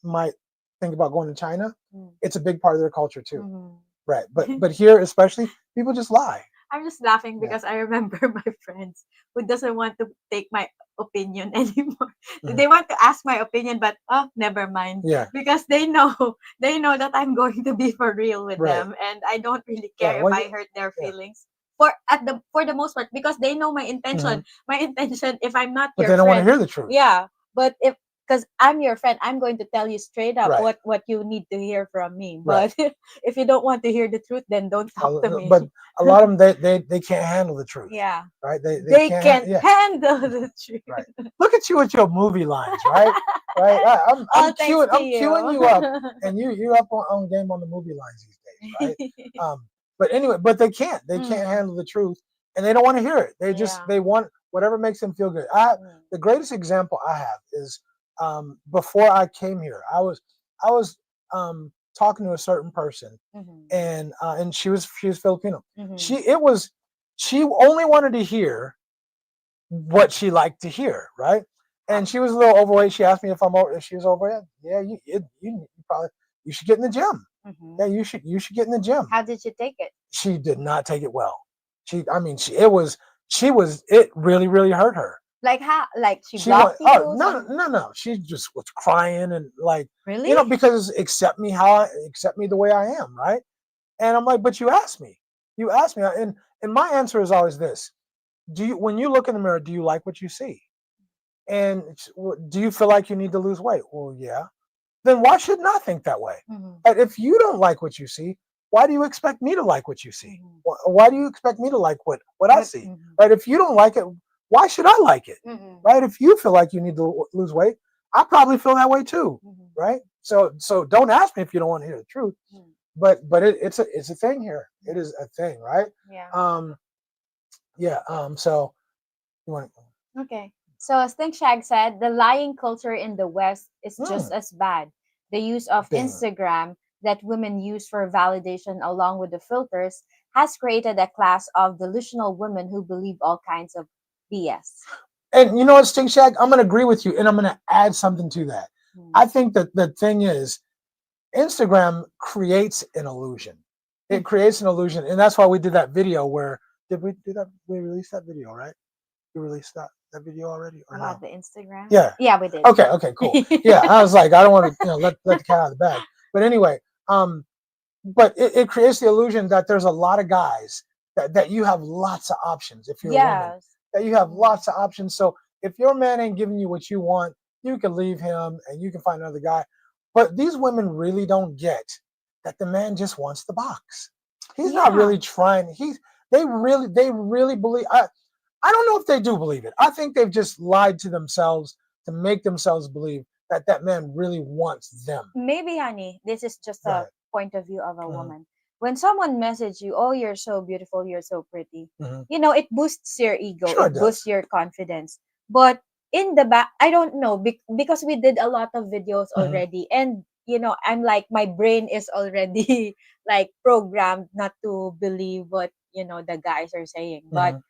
might think about going to China, it's a big part of their culture too, right? But here especially, people just lie. I'm just laughing Yeah. because I remember my friends who doesn't want to take my opinion anymore. Mhm. They want to ask my opinion, but never mind. Yeah. Because they know that I'm going to be for real with Right. them, and I don't really Yeah. care if Well, I hurt their yeah. feelings. For the most part, because they know my intention. My intention, if I'm not But your they don't want to friend, hear the truth. yeah. But if because I'm your friend, I'm going to tell you straight up Right. what you need to hear from me. Right. But if you don't want to hear the truth, then don't talk to me. But a lot of them they can't handle the truth. Yeah. Right. They They can't. can Yeah. handle the truth. Right. Look at you with your movie lines, right? Right. I'm All thanks to queuing you up, and you up on game on the movie lines these days, right? But anyway, but they can't handle the truth, and they don't want to hear it. They want whatever makes them feel good. The greatest example I have is before I came here, I was talking to a certain person, and she was Filipino. She only wanted to hear what she liked to hear, right? And she was a little overweight. She asked me if she was overweight. Yeah, you probably you should get in the gym. Yeah, you should get in the gym. How did you take it? She did not take it well. It really really hurt her. Like how? Like she blocked you? Oh no. She just was crying and like Really? because accept me the way I am, right? And I'm like, but you asked me, and my answer is always this: when you look in the mirror, do you like what you see? And do you feel like you need to lose weight? Well, yeah. Then why shouldn't I think that way? But if you don't like what you see, why do you expect me to like what you see? Why do you expect me to like what I see? Right? If you don't like it, why should I like it? Right? If you feel like you need to lose weight, I probably feel that way too. Right? So don't ask me if you don't want to hear the truth. But it's a thing here. It is a thing, right? Yeah. So you want? Okay. So as Think Shag said, the lying culture in the West is just as bad. The use of Instagram that women use for validation along with the filters has created a class of delusional women who believe all kinds of BS. And you know what, Stink Shag? I'm going to agree with you, and I'm going to add something to that. I think that the thing is, Instagram creates an illusion. It creates an illusion, and that's why we did that video where, did we do that? We released that video, right? We released that video already? Or About no? the Instagram? Yeah. Yeah, we did. Okay, cool. Yeah, I was like, I don't want to let the cat out of the bag. But anyway, but it creates the illusion that there's a lot of guys that you have lots of options if you're a woman. That you have lots of options. So if your man ain't giving you what you want, you can leave him and you can find another guy. But these women really don't get that the man just wants the box. He's not really trying. They really believe. I don't know if they do believe it. I think they've just lied to themselves to make themselves believe that man really wants them. Maybe, honey, this is just a point of view of a woman. When someone messages you, oh, you're so beautiful, you're so pretty, it boosts your ego, Sure it boosts your confidence. But in the back, I don't know, because we did a lot of videos already, and I'm like, my brain is already like programmed not to believe what, the guys are saying. But Mhm.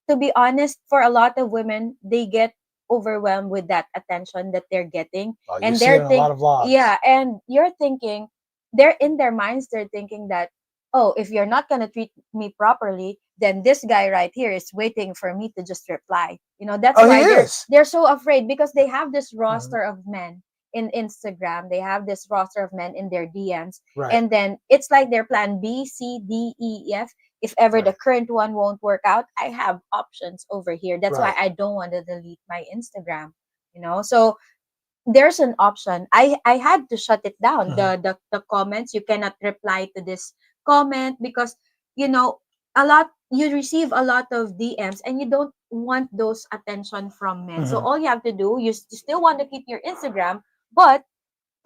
to be honest, for a lot of women, they get overwhelmed with that attention that they're getting. Oh, you And see it in a lot of vlogs. yeah, and you're thinking, they're in their minds, they're thinking that, oh, if you're not going to treat me properly, then this guy right here is waiting for me to just reply. That's Oh, he why they're is. they're so afraid, because they have this Mhm. roster of men in Instagram. They have this roster of men in their DMs. Right. And then it's like their plan B, C, D, E, F. If ever the Right. current one won't work out, I have options over here. That's why Right. I don't want to delete my Instagram. So there's an option. I had to shut it down. Mhm. The comments, you cannot reply to this comment, because you know you receive a lot of DMs, and you don't want those attention from men. So Mhm. all you have to do, you still want to keep your Instagram, but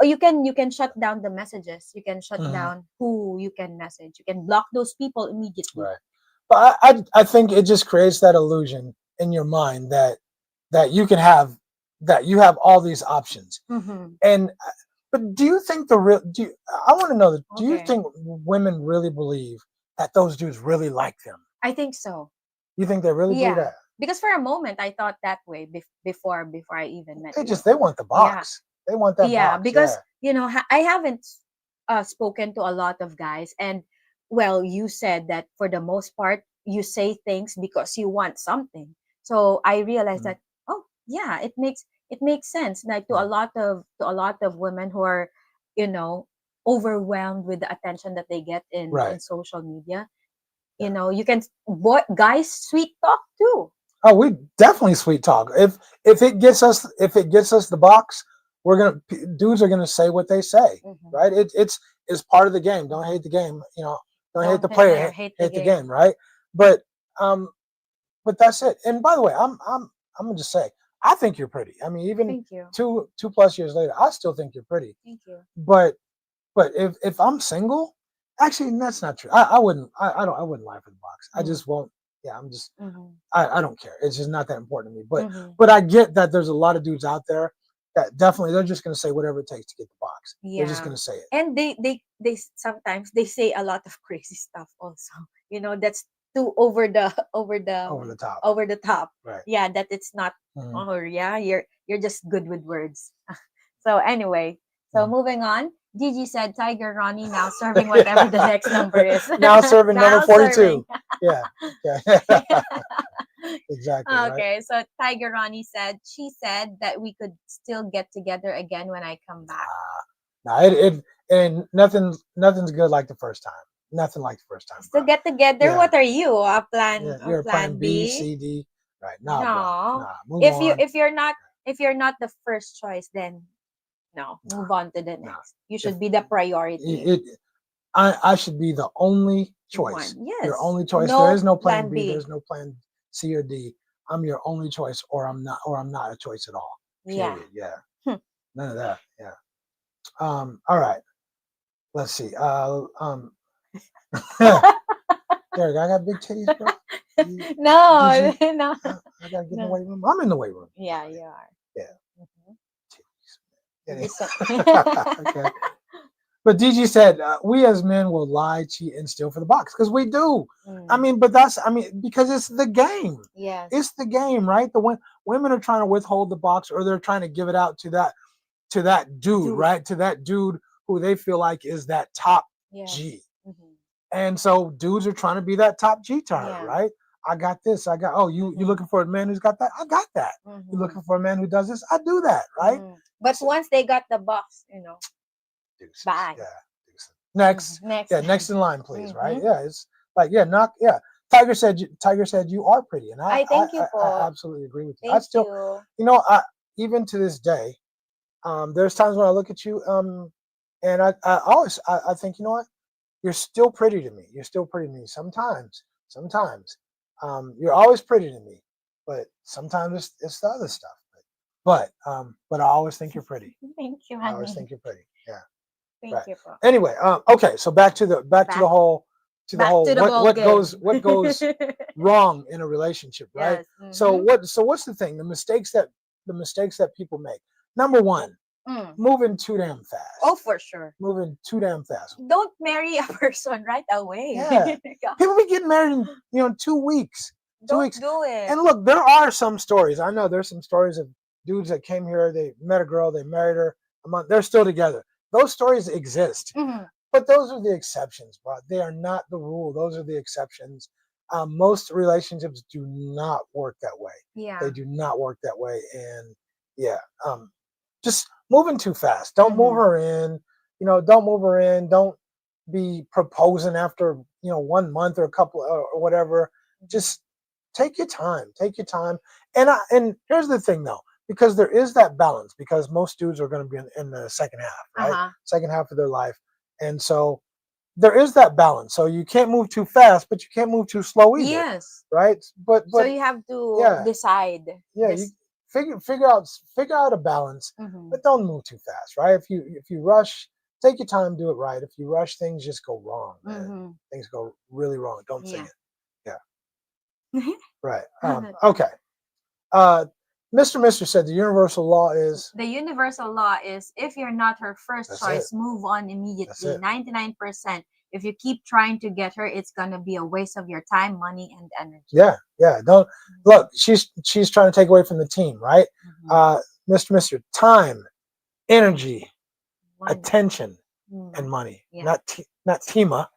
you can shut down the messages. You can shut Mhm. down who you can message. You can block those people immediately. Right. But I think it just creates that illusion in your mind that you can have that you have all these options. Mm-hmm. And but do you think the real do you, I want to know that do you Okay. think women really believe that those dudes really like them? I think so. You think they really believe Yeah. that? Because for a moment I thought that way before I even met you. They want the Yeah. box. They want that Yeah, box. Yeah. because I haven't spoken to a lot of guys, and well, you said that for the most part you say things because you want something. So I realized Mhm. that, oh yeah, it makes sense, like to a Mhm. lot of women who are you know overwhelmed with the attention that they get in Right. social media. Yeah. You can guys sweet talk too. Oh, we definitely sweet talk. If it gets us the box, dudes are gonna say what they say, Hmm. right? It's part of the game. Don't Hmm. hate the game, don't hate Don't the player, hate the hate the game. game, right? But um, but that's it. And by the way, I'm gonna just say, I think you're pretty. I mean, even Thank you. two plus years later, I still think you're pretty. Thank you. But if I'm single, actually that's not true. I wouldn't lie for the box. I Mm-hmm. just won't. Yeah, I'm just Mm-hmm. I don't care. It's just not that important to me. Mm-hmm. But I get that there's a lot of dudes out there that definitely they're just gonna say whatever it takes to get the box. They're just Yeah. gonna say it And they sometimes they say a lot of crazy stuff also. That's too over the over the top. over the top. Right. Yeah, that it's not. Hmm. Oh yeah, you're just good with words. So anyway, so Hmm. moving on. Gigi said Tiger Ronnie now serving whatever the next number is. Now serving number Now serving. 42. Yeah. Yeah. Exactly. Right. Okay, so Tiger Ronnie said she said that we could still get together again when I come back. Nah, it and nothing's good like the first time. Nothing like the first time, bro. Still get together? Yeah. What are you? A Yeah. plan a You're plan playing B, B? C, D. Right. Nah, bro. No. Nah. Move If you on. if you're not the first choice, then no. Nah. Move on to the Nah. next. You If should be the priority. it, I should be the only choice. One. Your Yes. only choice. There No is no plan plan B. B. There's no plan C or D. I'm your only choice, or I'm not a choice at all. Yeah. Period. Yeah. Hmm. None of that. Yeah. All right. Let's see. Derek, I got big titties, bro. Did No, you? no, I gotta get in the no. weight room. I'm in the weight room. Yeah, you are. Yeah. Mhm. You Titties. just said. Okay. But DG said we as men will lie, cheat, and steal for the box because we do. I Mm, mean, because it's the game. yes. It's the game, right? Women are trying to withhold the box, or they're trying to give it out to that dude, Dude. right? To that dude who they feel like is that top Yes. G. Hmm. And so dudes are trying to be that top G to her, Yeah. right? I got this. I got. Oh, you Hmm. looking for a man who's got that? I got that. You Hmm. looking for a man who does this? I do that, right? Hmm. But So, once they got the box, deuces. bye. Yeah. Deuces. Next. Next. Yeah. Next in line, please. Right. Hmm. Yeah. It's like yeah. Knock. Yeah. Tiger said you are pretty, and I thank you I po. absolutely agree with you. I Thank still, you. I even to this day, there's times when I look at you, and I always I think you're still pretty to me. You're still pretty to me. Sometimes, you're always pretty to me, but sometimes it's the other stuff. But I always think you're pretty. Thank you, I always honey. think you're pretty. Yeah, Thank right. you po. Anyway, okay. So back to the Back whole back to the ball game. what goes wrong in a relationship, right? Yes. Hmm. So what's the thing? The mistakes that people make. Number one, moving too damn fast. Oh, for sure. Moving too damn fast. Don't marry a person right away. Yeah. People be getting married in 2 weeks. 2 Don't weeks. do it. And look, there are some stories. I know there's some stories of dudes that came here, they met a girl, they married her a month, they're still together. Those stories exist. But those are the exceptions, bro. They are not the rule. Those are the exceptions. Most relationships do not work that way. Yeah. They do not work that way. And yeah, just moving too fast. Don't move her in. Don't move her in. Don't be proposing after 1 month or a couple or whatever. Just take your time. Take your time. And here's the thing though, because there is that balance. Because most dudes are going to be in the second half, right? Second half of their life, and so there is that balance. So you can't move too fast, but you can't move too slow either. Yes. Right. But so you have to decide. Yeah. You figure out a balance, but don't move too fast. Right. If you rush, take your time, do it right. If you rush, things just go wrong. Man. Things go really wrong. Don't say it. Yeah. Right. Okay. Mr. said the universal law is if you're not her first choice, move on immediately. 99%. If you keep trying to get her, it's gonna be a waste of your time, money, and energy. Yeah. Don't look. She's trying to take away from the team, right? Mr. Time, energy, money. Attention, and money. Not Tima.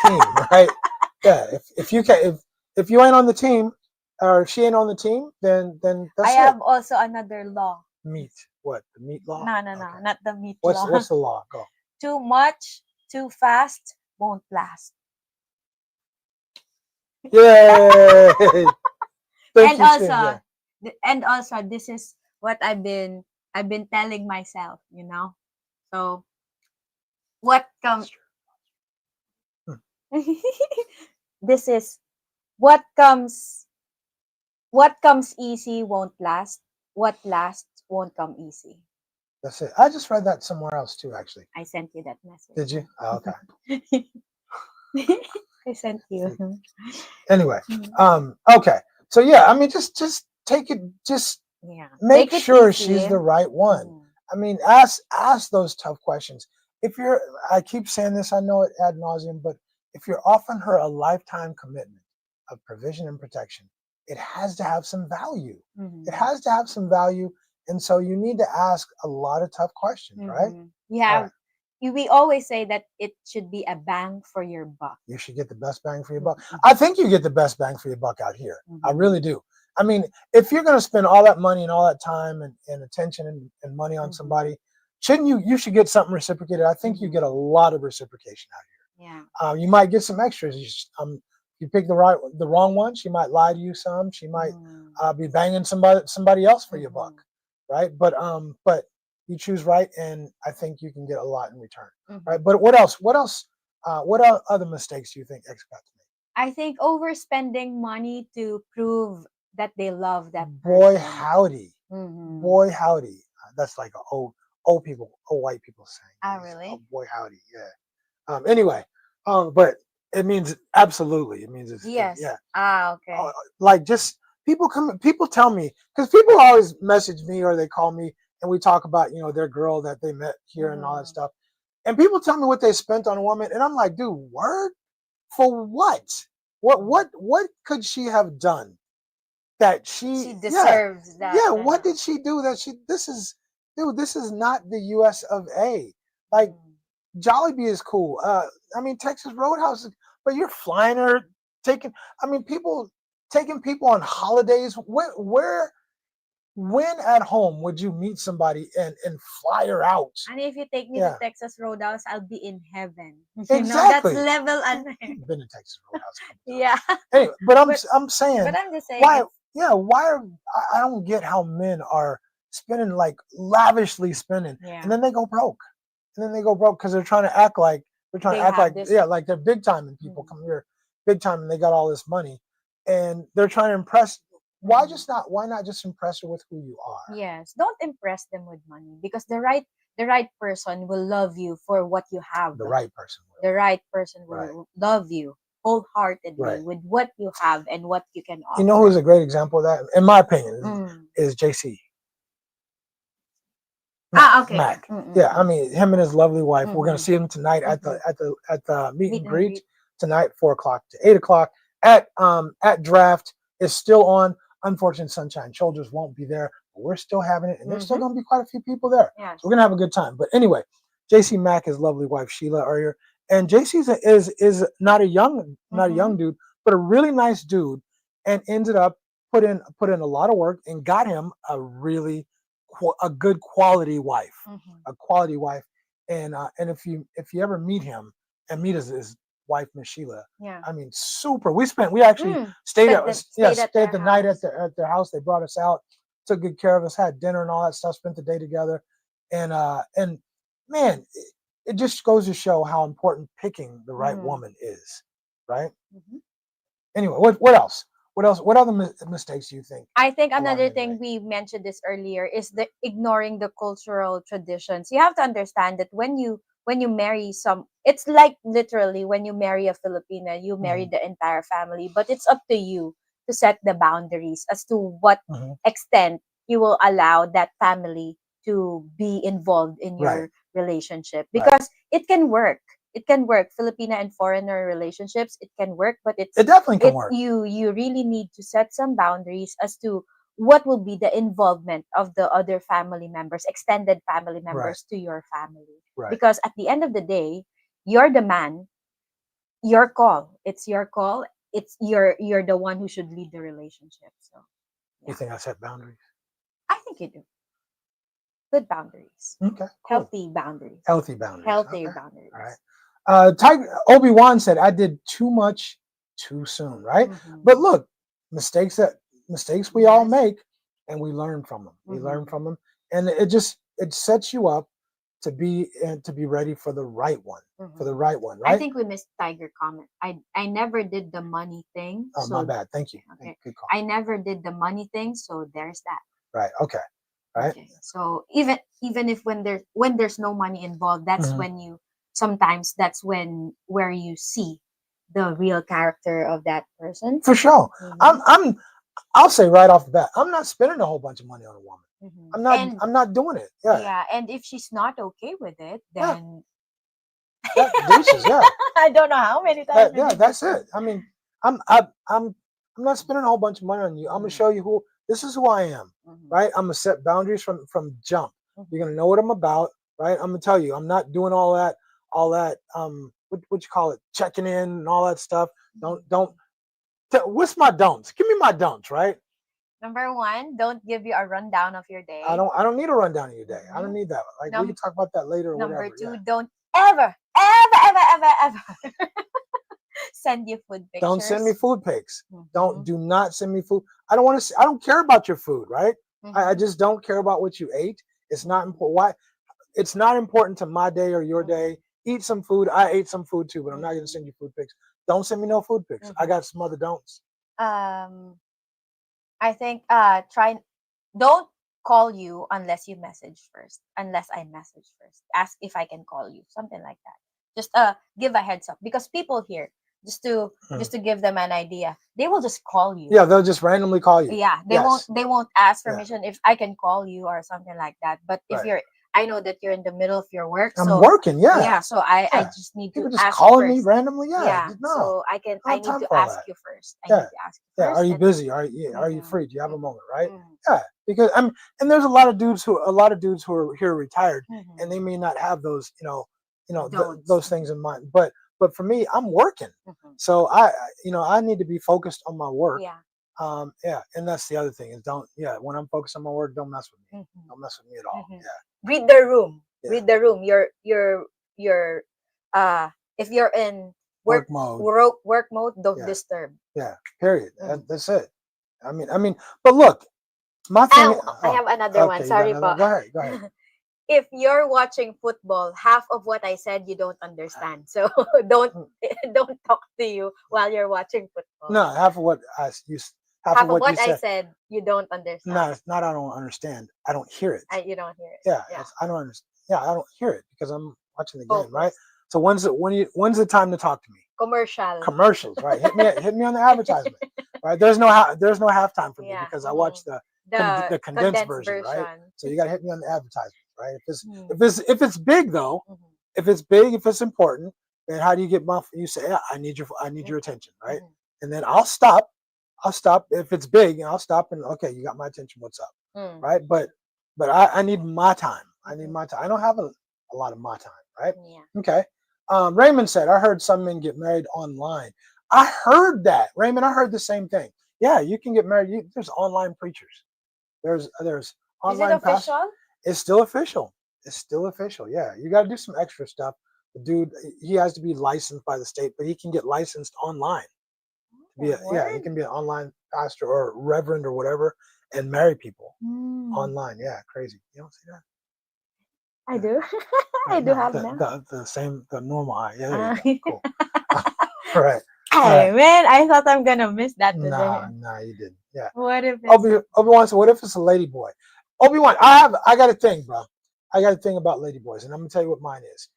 Team, right? Yeah. If you ain't on the team, or if she ain't on the team, then that's I have also another law. Meat. What? The meat law? No, okay. Not the meat law. What's the law? Go. Too much, too fast won't last. Yay! And also, this is what I've been telling myself. So what comes? This is what comes. What comes easy won't last. What lasts won't come easy. That's it. I just read that somewhere else too, actually. I sent you that message. Did you? Oh, okay. I sent you. Anyway, okay. So yeah, I mean, just take it. Just make sure she's the right one. I mean, ask those tough questions. I keep saying this, I know it ad nauseum, but if you're offering her a lifetime commitment of provision and protection, it has to have some value. It has to have some value. And so you need to ask a lot of tough questions, right? Yeah. We always say that it should be a bang for your buck. You should get the best bang for your buck. I think you get the best bang for your buck out here. I really do. I mean, if you're going to spend all that money and all that time and attention and money on somebody, shouldn't you should get something reciprocated. I think you get a lot of reciprocation out here. Yeah. You might get some extras. You pick the wrong one, she might lie to you some. She might be banging somebody else for your buck, right? But you choose right, and I think you can get a lot in return, right? But what else? What other mistakes do you think expats make? I think overspending money to prove that they love that person. Boy howdy, boy howdy. That's like an old white people saying. Oh, really? Oh, boy howdy, yeah. Anyway, but it means absolutely. It means it's yes. Yeah. Okay. Like just people tell me, because people always message me or they call me and we talk about their girl that they met here and all that stuff, and people tell me what they spent on a woman, and I'm like, dude, word for what? What could she have done that she deserves that? Yeah. What did she do that this is not the U.S. of A. Like. Jollibee is cool. I mean, Texas Roadhouse, but you're flying her, taking people on holidays. When at home would you meet somebody and fly her out? And if you take me to Texas Roadhouse, I'll be in heaven. Exactly. That's level under. I've been to Texas Roadhouse. Yeah. Anyway, but I'm saying. But I'm just saying. Why? Yeah. Why I don't get how men are spending, like lavishly spending, and then they go broke. Because they're trying to act like like they're big time, and people come here big time and they got all this money and they're trying to impress. Why not just impress her with who you are? Yes, don't impress them with money, because the right person will love you for what you have. The right person will love you wholeheartedly with what you have and what you can offer. You know who's a great example of that, in my opinion, is JC. Okay. Mac. Mm-mm. Yeah, I mean him and his lovely wife. We're gonna Mhm. see him tonight at Mhm. the meet Meet and and greet greet. tonight, 4 o'clock to 8 o'clock at draft is still on. Unfortunately, Sunshine Shoulders won't be there, but we're still having it, and there's still Mhm. gonna be quite a few people there. Yes. So we're gonna have a good time. But anyway, JC Mack, his lovely wife Sheila are here, and JC's is not a young dude, but a really nice dude, and ended up put in a lot of work and got him a good quality wife, Mhm. a quality wife. And if you ever meet him and meet his wife Miss Sheila, Yeah. I mean super. We actually stayed Spent at the stayed at stayed their the night house. at their house. They brought us out, took good care of us, had dinner and all that stuff, spent the day together, and man, it just goes to show how important picking the right Mhm. woman is, right? Mhm. Anyway, what else? What else? What other mistakes do you think I think a lot of another men thing make? we mentioned this earlier is the ignoring the cultural traditions. You have to understand that when you marry some, it's like literally when you marry a Filipina, you marry Hmm. the entire family, but it's up to you to set the boundaries as to what Hmm. extent you will allow that family to be involved in Right, your relationship, right. because it can work. It can work. Filipina and foreigner relationships, it can work, but It definitely can it work. you really need to set some boundaries as to what will be the involvement of the other family members, extended family Right, members to your family. right. Because at the end of the day, you're the man, your call. It's your call. You're the one who should lead the relationship. So You yeah, think I set boundaries? I think you do. Good boundaries. Okay, cool. Healthy boundaries. Healthy boundaries. Healthy Okay, all right. boundaries. Tiger Obi-Wan said I did too much too soon, right? But Mm-hmm. look, mistakes that mistakes we all Yes. make, and we learn from them. We learn Mm-hmm. from them, and it sets you up to be ready for the right one, for the Mm-hmm. right one, I right? think we missed Tiger comment. I never did the money thing, Oh, my so bad. Thank you. okay. Good call. I never did the money thing, so there's that. Right. Okay. Right. Okay. So even if when there's no money involved, that's Mhm. when you sometimes that's when where you see the real character of that person. For sure. Mm-hmm. I'll say right off the bat, I'm not spending a whole bunch of money on a woman. Mm-hmm. I'm not. And I'm not doing it. Yeah. yeah, and if she's not okay with it, Yeah. then Yeah. Deuces. Yeah. I don't know how many times we Yeah. did this That's one. it. I mean, I'm. I, I'm not spending a whole bunch of money on you. I'm gonna Mm-hmm. show you who. This is who I am. Mm-hmm. Right. I'm gonna set boundaries from jump. You're Mm-hmm. gonna know what I'm about. Right. I'm gonna tell you. I'm not doing all that. All that. What you call it? Checking in and all that stuff. Don't. What's my don'ts? Give me my don'ts. Right. Number one, don't give you a rundown of your I day. don't. I don't need a rundown of your day. I don't Mm-hmm. need that. Like we can Num- talk about that later or Number whatever. two, Yeah. don't ever send you food Don't send me pictures. food pics. Mm-hmm. Do not send me food. I don't want to. I don't care about your food. Right. I Mm-hmm. just don't care about what you ate. It's not Mm-hmm. important. Why? It's not important to my day or your Mm-hmm. day. Eat some food. I ate some food too, but I'm not going to Mm-hmm. send you food pics. Don't send me no food pics. I Mm-hmm. got some other don'ts. Um, I think try don't call you unless you message first. Unless I message first, ask if I can call you. Something like that. Just give a heads up, because people here, just to Mm. just to give them an idea, they will just call you. Yeah, they'll just randomly call you. Yeah, they won't Yes. they won't ask Yeah. permission if I can call you or something like that. But if Right. you're I know that you're in the middle of your work, I'm so working. Yeah. yeah, so I Yeah. just need to People just ask you calling me first. randomly. Yeah. Yeah, No. so I I don't have need time to for all ask that. you first. I Yeah. need to ask you Yeah. Are first, you and busy? Are you mm-hmm, free? Do you have a mm-hmm, moment? Right. mm-hmm, Yeah. Because and there's a lot of dudes who are here retired, mm-hmm. and they may not have those Don't. those things in mind. But for me, I'm working, Mm-hmm. so I need to be focused on my work. Yeah. Yeah, and that's the other thing is don't yeah when I'm focused on my work, don't mess with me. Mm-hmm. Don't mess with me at all. Mm-hmm. Read the room. Yeah. Read the room. Your uh if you're in Work work mode. work mode, don't Yeah. disturb. Yeah. Period. Mm. That's it. I mean, but look, my thing. Oh, I Oh, have another one. okay. You got Sorry another one? po. Go ahead. Go ahead. If you're watching football, half of what I said you don't understand. So don't Mm. don't talk to you while you're watching football. No, half of what half of Half of what you what I said. said you don't No, understand. it's not. I don't understand. I don't hear it. You don't hear it. Yeah, Yeah. I don't understand. Yeah, I don't hear it because I'm watching the game, right? Focus. So when's the time to talk to me? Commercial. Commercials, right? Hit me on the advertisement, right? There's no halftime for me Yeah. because I Mm-hmm. watch the The condensed condensed version, right? version. So you got to hit me on the advertisement. right? If it's big though, if it's big, if it's important, then how do you get my? You say, yeah, I need your attention, right? And then I'll stop. If it's big, and I'll stop and okay, you got my attention. What's up, right? But I need my time. I need my time. I don't have a lot of my time, right? Yeah. Okay. Raymond said, I heard some men get married online. I heard that, Raymond. I heard the same thing. Yeah, you can get married. There's online preachers. There's online pastors. Is it official? It's still official. It's still official. Yeah, you got to do some extra stuff. The dude, he has to be licensed by the state, but he can get licensed online. He can be an online pastor or reverend or whatever and marry people online. Yeah, crazy. You don't see that? I do. I do have the normal eye. Yeah, there you go. Cool. All right. Hey, man, I thought I'm gonna miss that today. Nah, you didn't. Yeah. What if Obi-Wan said, what if it's a lady boy? Obi-Wan, I got a thing, bro. I got a thing about lady boys, and I'm gonna tell you what mine is.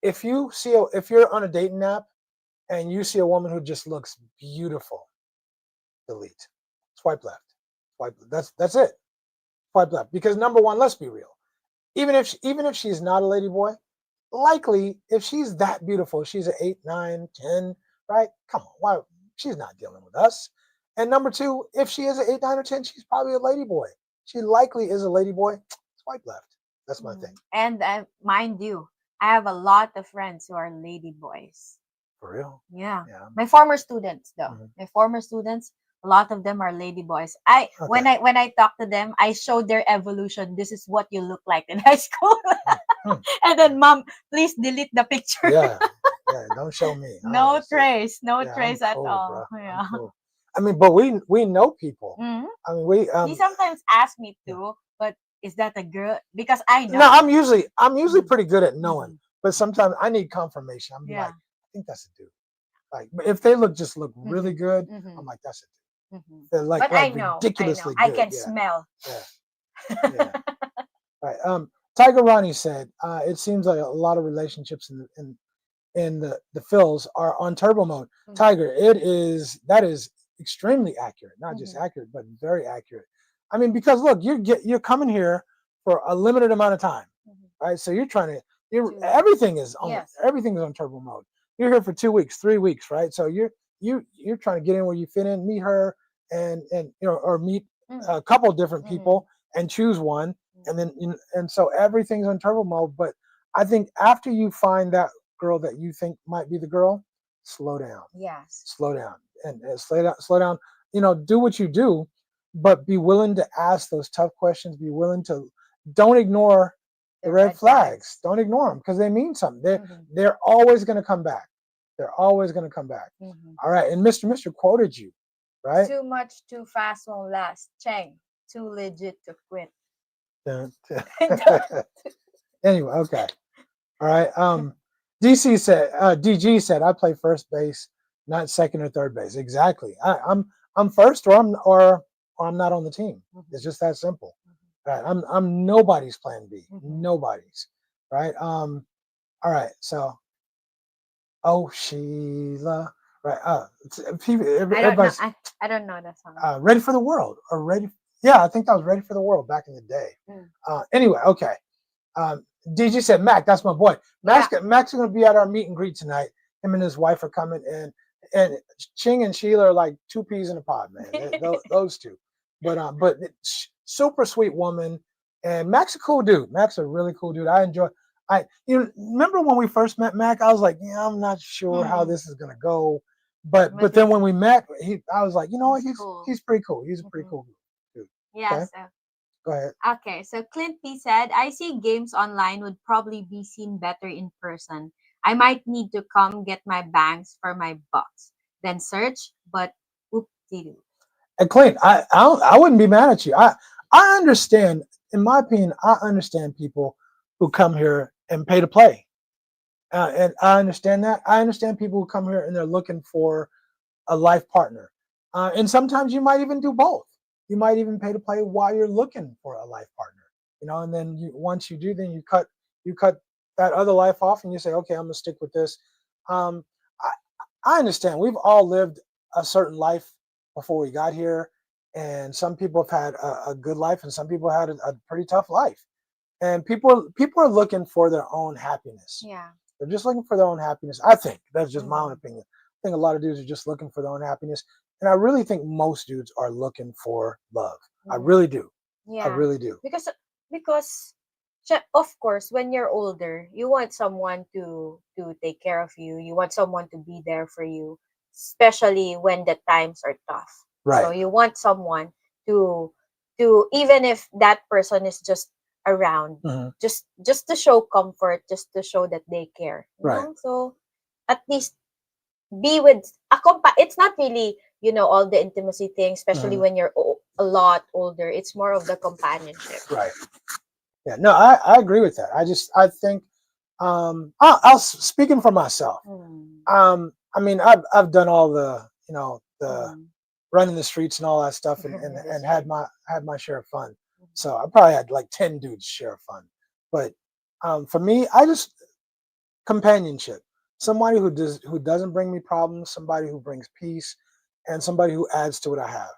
If you're on a dating app and you see a woman who just looks beautiful, delete. Swipe left. That's it. Swipe left. Because number one, let's be real. Even if she's not a lady boy, likely if she's that beautiful, she's an 8, 9, 10, right? Come on, why? She's not dealing with us. And number two, if she is an 8, 9, or 10, she's probably a lady boy. She likely is a lady boy. Swipe left. That's my thing. And mind you, I have a lot of friends who are lady boys. For real? Yeah. My former students, though. My former students, a lot of them are lady boys. When I talk to them, I show their evolution. This is what you look like in high school. And then, Mom, please delete the picture. Yeah, don't show me. No trace at all. Bro. Yeah. Cool. I mean, but we know people. I mean, he sometimes asks me to, but is that a girl? Because I know. No, I'm usually pretty good at knowing, but sometimes I need confirmation. I'm like, I think that's a dude. Like, if they look really good, I'm like, that's a dude. They're but I know, ridiculously I good. can smell. Yeah. Right. Tiger Ronnie said, it seems like a lot of relationships in the Phils are on turbo mode. Tiger, that is extremely accurate. Not just accurate, but very accurate. I mean, because look, you're coming here for a limited amount of time, right? So everything is on turbo mode. You're here for 2 weeks, 3 weeks, right? So you're trying to get in where you fit in, meet her, and or meet a couple of different people and choose one, and then and so everything's on turbo mode. But I think after you find that girl that you think might be the girl, slow down. Yes. Slow down and slow down. Do what you do, but be willing to ask those tough questions. Be willing to don't ignore the red flags. Don't ignore them because they mean something. They're always going to come back. They're always going to come back. All right. And Mr. quoted you, right? Too much, too fast won't last. Cheng, too legit to quit. Anyway, okay. All right. DG said, I play first base, not second or third base. Exactly. I'm first or I'm not on the team. It's just that simple. Right. I'm nobody's plan B. Nobody's. Right. All right. So, Sheila. Right. I don't know that song. Ready for the World or Ready. Yeah, I think that was Ready for the World back in the day. Anyway, okay. DG said, Mac, that's my boy. Mac's going to be at our meet and greet tonight. Him and his wife are coming in. And Ching and Sheila are like 2 peas in a pod, man. Those two. But super sweet woman. And Mac's a cool dude. Mac's a really cool dude. I enjoy. Remember when we first met Mac? I was like, I'm not sure how this is going to go. But then when we met, I was like, you know what? He's pretty cool. He's a pretty cool dude. Yes. Okay? Go ahead. Okay, so Clint P said, I see games online would probably be seen better in person. I might need to come get my bangs for my bucks, then search, but oop-de-doo. And Clint, I wouldn't be mad at you. I understand, in my opinion, I understand people who come here and pay to play. And I understand that. I understand people who come here and they're looking for a life partner. And sometimes you might even do both. You might even pay to play while you're looking for a life partner, and then once you do, then you cut that other life off and you say, okay, I'm gonna stick with this. I understand we've all lived a certain life before we got here, and some people have had a good life and some people had a pretty tough life. And people are looking for their own happiness. Yeah. They're just looking for their own happiness. I think that's just my own Mhm. opinion. I think a lot of dudes are just looking for their own happiness, and I really think most dudes are looking for love. I Mhm. really do. I Yeah. really do. Because of course when you're older, you want someone to take care of you. You want someone to be there for you, especially when the times are tough. So Right. you want someone to even if that person is just around, Hmm. just to show comfort, just to show that they care, Right. So at least be with a it's not really, all the intimacy thing, especially Hmm. when you're a lot older. It's more of the companionship. Right. Yeah. No, I agree with that. I think I'll speaking for myself. Mm. I mean, I've done all the the Mm. running the streets and all that stuff, and That's right. had my share of fun. Mhm. So I probably had like 10 dudes share of fun. But for me, I just companionship. Somebody who doesn't bring me problems, somebody who brings peace, and somebody who adds to what I have.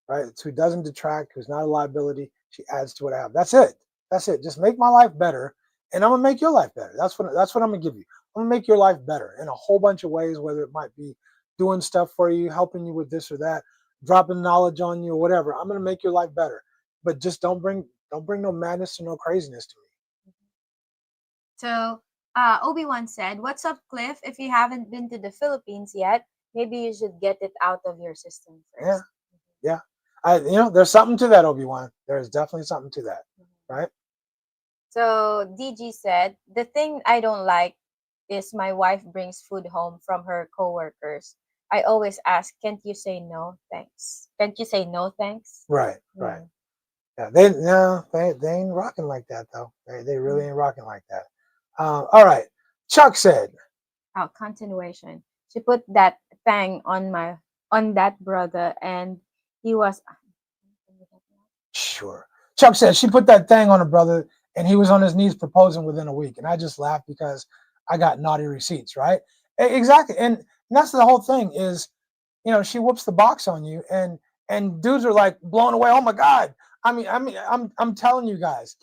Right? It's who doesn't detract, who's not a liability. She adds to what I have. That's it. That's it. Just make my life better, and I'm gonna make your life better. That's what I'm gonna give you. I'm gonna make your life better in a whole bunch of ways. Whether it might be doing stuff for you, helping you with this or that, dropping knowledge on you or whatever. I'm gonna make your life better. But just don't bring no madness or no craziness to So, Obi-Wan said, "What's up, Cliff? If you haven't been to the Philippines yet, maybe you should get it out of your system me. Yeah, first." yeah. There's something to that, Obi-Wan. There's definitely something to that, Mhm. right? So, DG said, "The thing I don't like is my wife brings food home from her coworkers. I always ask, can't you say no, thanks? Can't you say no, thanks?" Right, right. Mm. Yeah, they no, they ain't rocking like that though. They really Mm. ain't rocking like that. All right. Chuck said, Oh, continuation. She put that thing on that brother, and he was. sure. Chuck said she put that thing on her brother, and he was on his knees proposing within a week, and I just laughed because I got naughty receipts, right? Exactly, and that's the whole thing is, she whoops the box on you, and dudes are like blown away. Oh my god! I'm telling you guys,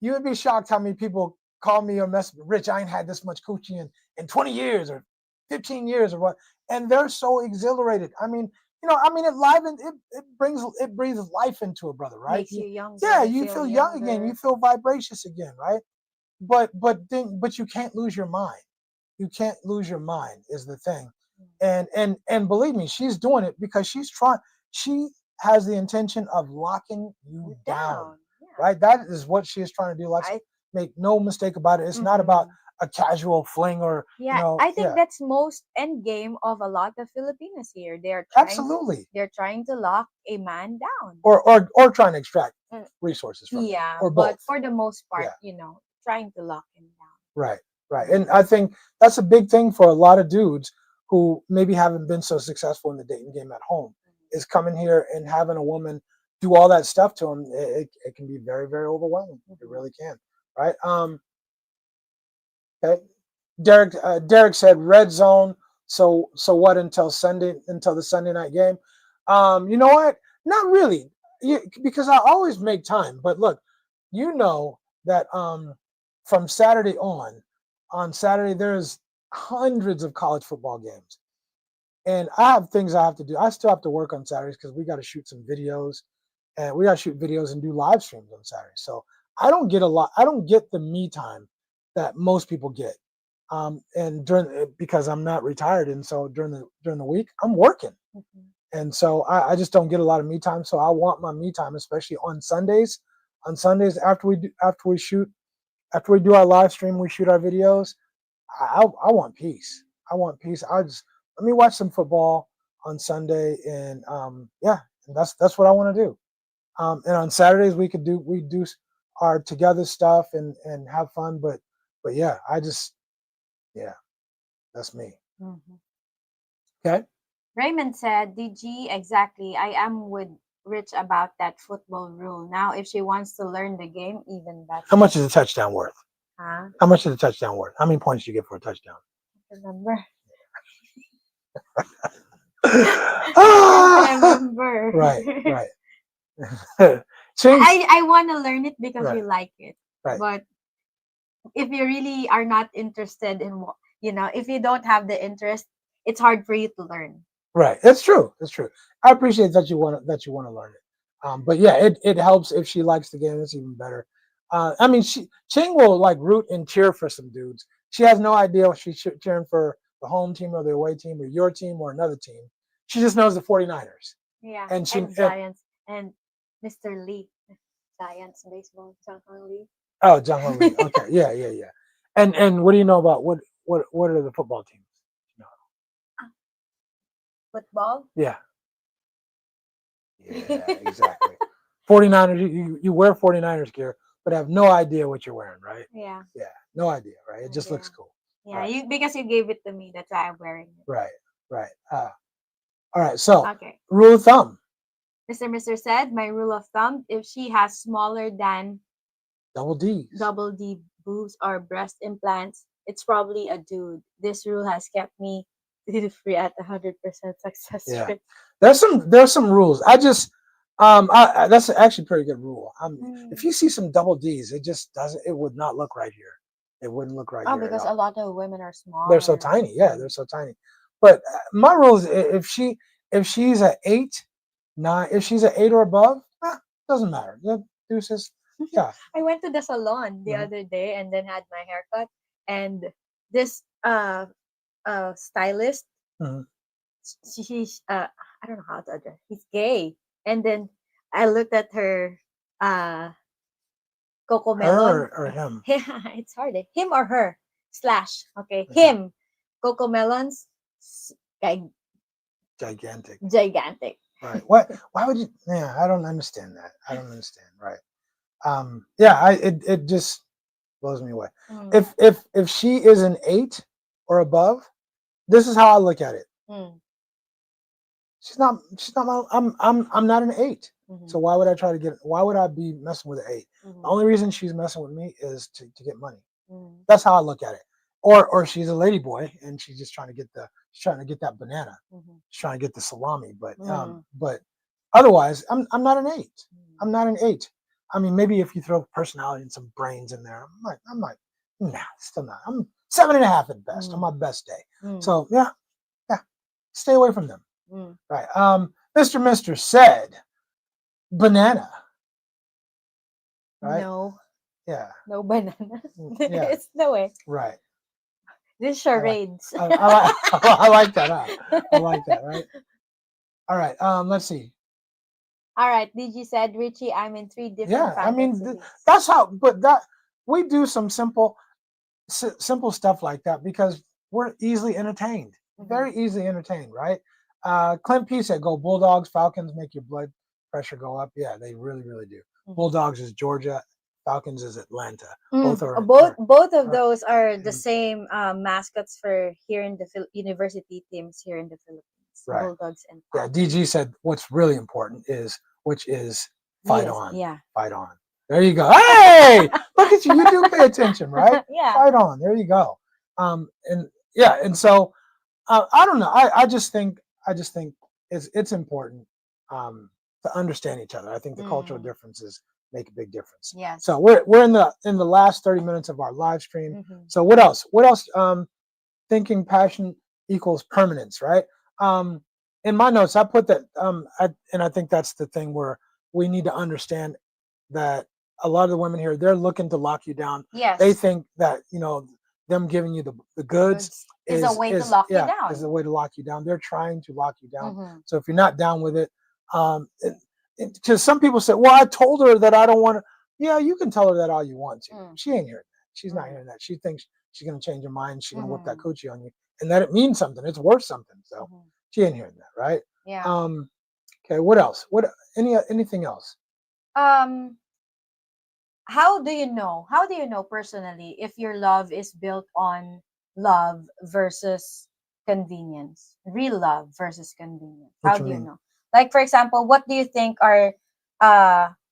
you would be shocked how many people call me or mess Rich. I ain't had this much coochie in 20 years or 15 years or what, and they're so exhilarated. It breathes life into a brother, right? Makes you younger. Yeah, You you feel feel young again. You younger. feel vivacious again, right? But you can't lose your mind. You can't lose your mind is the thing, and believe me, she's doing it because she's trying. She has the intention of locking you You down, down. Yeah. right? That is what she is trying to do. Let's I make no mistake about it. It's not about mm-hmm. a casual fling or Yeah, I think yeah, that's most end game of a lot of Filipinos here. absolutely, They're trying to lock a man down. or trying to extract Mm, resources from them, yeah, or but both. for the most part, Yeah, trying to lock him right, right. down. And I think that's a big thing for a lot of dudes who maybe haven't been so successful in the dating game at home is coming here and having a woman do all that stuff to them. It can be very, very overwhelming. It Mhm. really can, right? Okay. Derek said red zone. So what until the Sunday night game? You know what? Not really, because I always make time. But look, you know that from Saturday on Saturday there's hundreds of college football games, and I have things I have to do. I still have to work on Saturdays because we got to shoot some videos, and we got to shoot videos and do live streams on Saturdays. So I don't get a lot. I don't get the me time that most people get. And because I'm not retired, and so during the week I'm working, Mhm. and so I just don't get a lot of me time. So I want my me time, especially on Sundays. On Sundays after we do our live stream, we shoot our videos. I want peace. I want peace. I just let me watch some football on Sunday, and yeah, and that's what I want to do. And on Saturdays we do our together stuff and have fun. But yeah, yeah, that's me. Mhm. Okay. Raymond said, "DG, exactly. I am with Rich about that football rule. Now, if she wants to learn the game, even better." How much is a touchdown worth? Huh? How much is a touchdown worth? How many points do you get for a touchdown? Remember? Can't Ah, remember. right, right. Change. I want to learn it because Right. you like it. Right. But if you really are not interested in what, if you don't have the interest, it's hard for you to learn. Right. It's true. It's true. I appreciate that you want to learn it. But yeah, it helps if she likes the game. It's even better. I mean, Ching will like root and cheer for some dudes. She has no idea if she's cheering for the home team or the away team or your team or another team. She just knows the 49ers. Yeah, And she and Giants and Mr. Lee, Giants baseball, John Lee. oh, John Lee. Okay. Yeah, yeah, yeah. And what do you know about what are the football teams? No. Football. Yeah. Yeah, exactly. 49ers, you wear 49ers gear, but have no idea what you're wearing, right? Yeah. Yeah, no idea, right? It just looks cool. Yeah, right. because you gave it to me, that's why I'm wearing it. Right, right. All right, so Okay. rule of thumb. Mr. said, my rule of thumb, if she has smaller than Double D. boobs or breast implants, it's probably a dude. This rule has kept me free at 100% success rate. There's some rules. That's actually a pretty good rule. If you see some double D's, it would not look right here. It wouldn't look right here. Because a lot of women are small. They're so tiny. Yeah, they're so tiny. But my rule is if she's an 8, 9, if she's an 8 or above, doesn't matter. Yeah, deuces. Yeah. I went to the salon the other day and then had my haircut, and this stylist, she's I don't know how to address. He's gay, and then I looked at her Coco Melon. Her or him? It's hard. Him or her / okay, him. Coco Melon's gigantic. Right. What? Why would you? Yeah, I don't understand that. I don't understand. Right. Yeah. It just blows me away. If she is an 8 or above, this is how I look at it. She's not I'm not an 8. So why would I be messing with an 8? The only reason she's messing with me is to get money. That's how I look at it. Or she's a lady boy and she's just trying to get that banana. She's trying to get the salami. But otherwise, I'm not an 8. I'm not an 8. I mean, maybe if you throw personality and some brains in there, I'm like, nah, still not. I'm 7.5 at best on my best day. So yeah, stay away from them. Right. Mr. said banana. Right? No. Yeah. No banana. Yeah. It's no way. Right. This charades. I like that. I like that, right? All right. Let's see. All right. DG said, Richie, I'm in 3 different I mean, that's how, but we do some simple stuff like that because we're easily entertained. Very easily entertained, right? Clint P said, go Bulldogs. Falcons make your blood pressure go up. Yeah, they really, really do. Bulldogs is Georgia. Falcons is Atlanta. Both of those are the same mascots for here in the university teams here in the Philippines. Right. Bulldogs and Falcons. Yeah, DG said what's really important is fight on. Yeah. Fight on. There you go. Hey, look at you. You do pay attention, right? Yeah. Fight on. There you go. And so I don't know. I just think it's important to understand each other. I think the cultural differences make a big difference. Yes. So we're in the last 30 minutes of our live stream. So what else? Thinking passion equals permanence, right? In my notes, I put that, and I think that's the thing where we need to understand that a lot of the women here, they're looking to lock you down. Yes. They think that, them giving you the goods is a way to lock you down. Is a way to lock you down. They're trying to lock you down. So if you're not down with it, because some people say, well, I told her that I don't want to. Yeah, you can tell her that all you want to. She ain't hearing that. She's not hearing that. She thinks she's going to change her mind. She's going to whip that coochie on you. And that it means something. It's worth something. So she ain't hearing that, right? Yeah. Okay, what else? Anything else? How do you know personally if your love is built on love versus convenience? Real love versus convenience. How do you know? Like, for example, what do you think are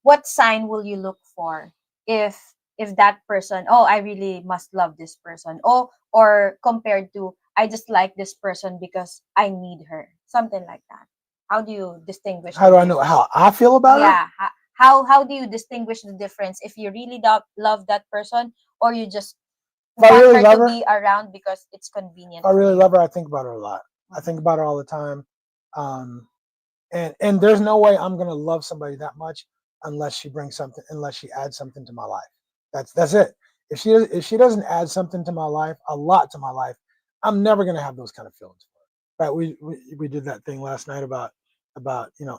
what sign will you look for if that person, oh, I really must love this person, or compared to I just like this person because I need her, something like that? How do you distinguish? How do I know how I feel about it? Yeah, how do you distinguish the difference if you really love that person, or you just If I want really her love to her, be around because it's if convenient I for really you? love her, I think about her a lot. I think about her all the time. Um, and there's no way I'm gonna love somebody that much unless she brings something, unless she adds something to my life. That's it. If she doesn't add something to my life, a lot to my life, I'm never gonna have those kind of feelings for her. Right? We did that thing last night about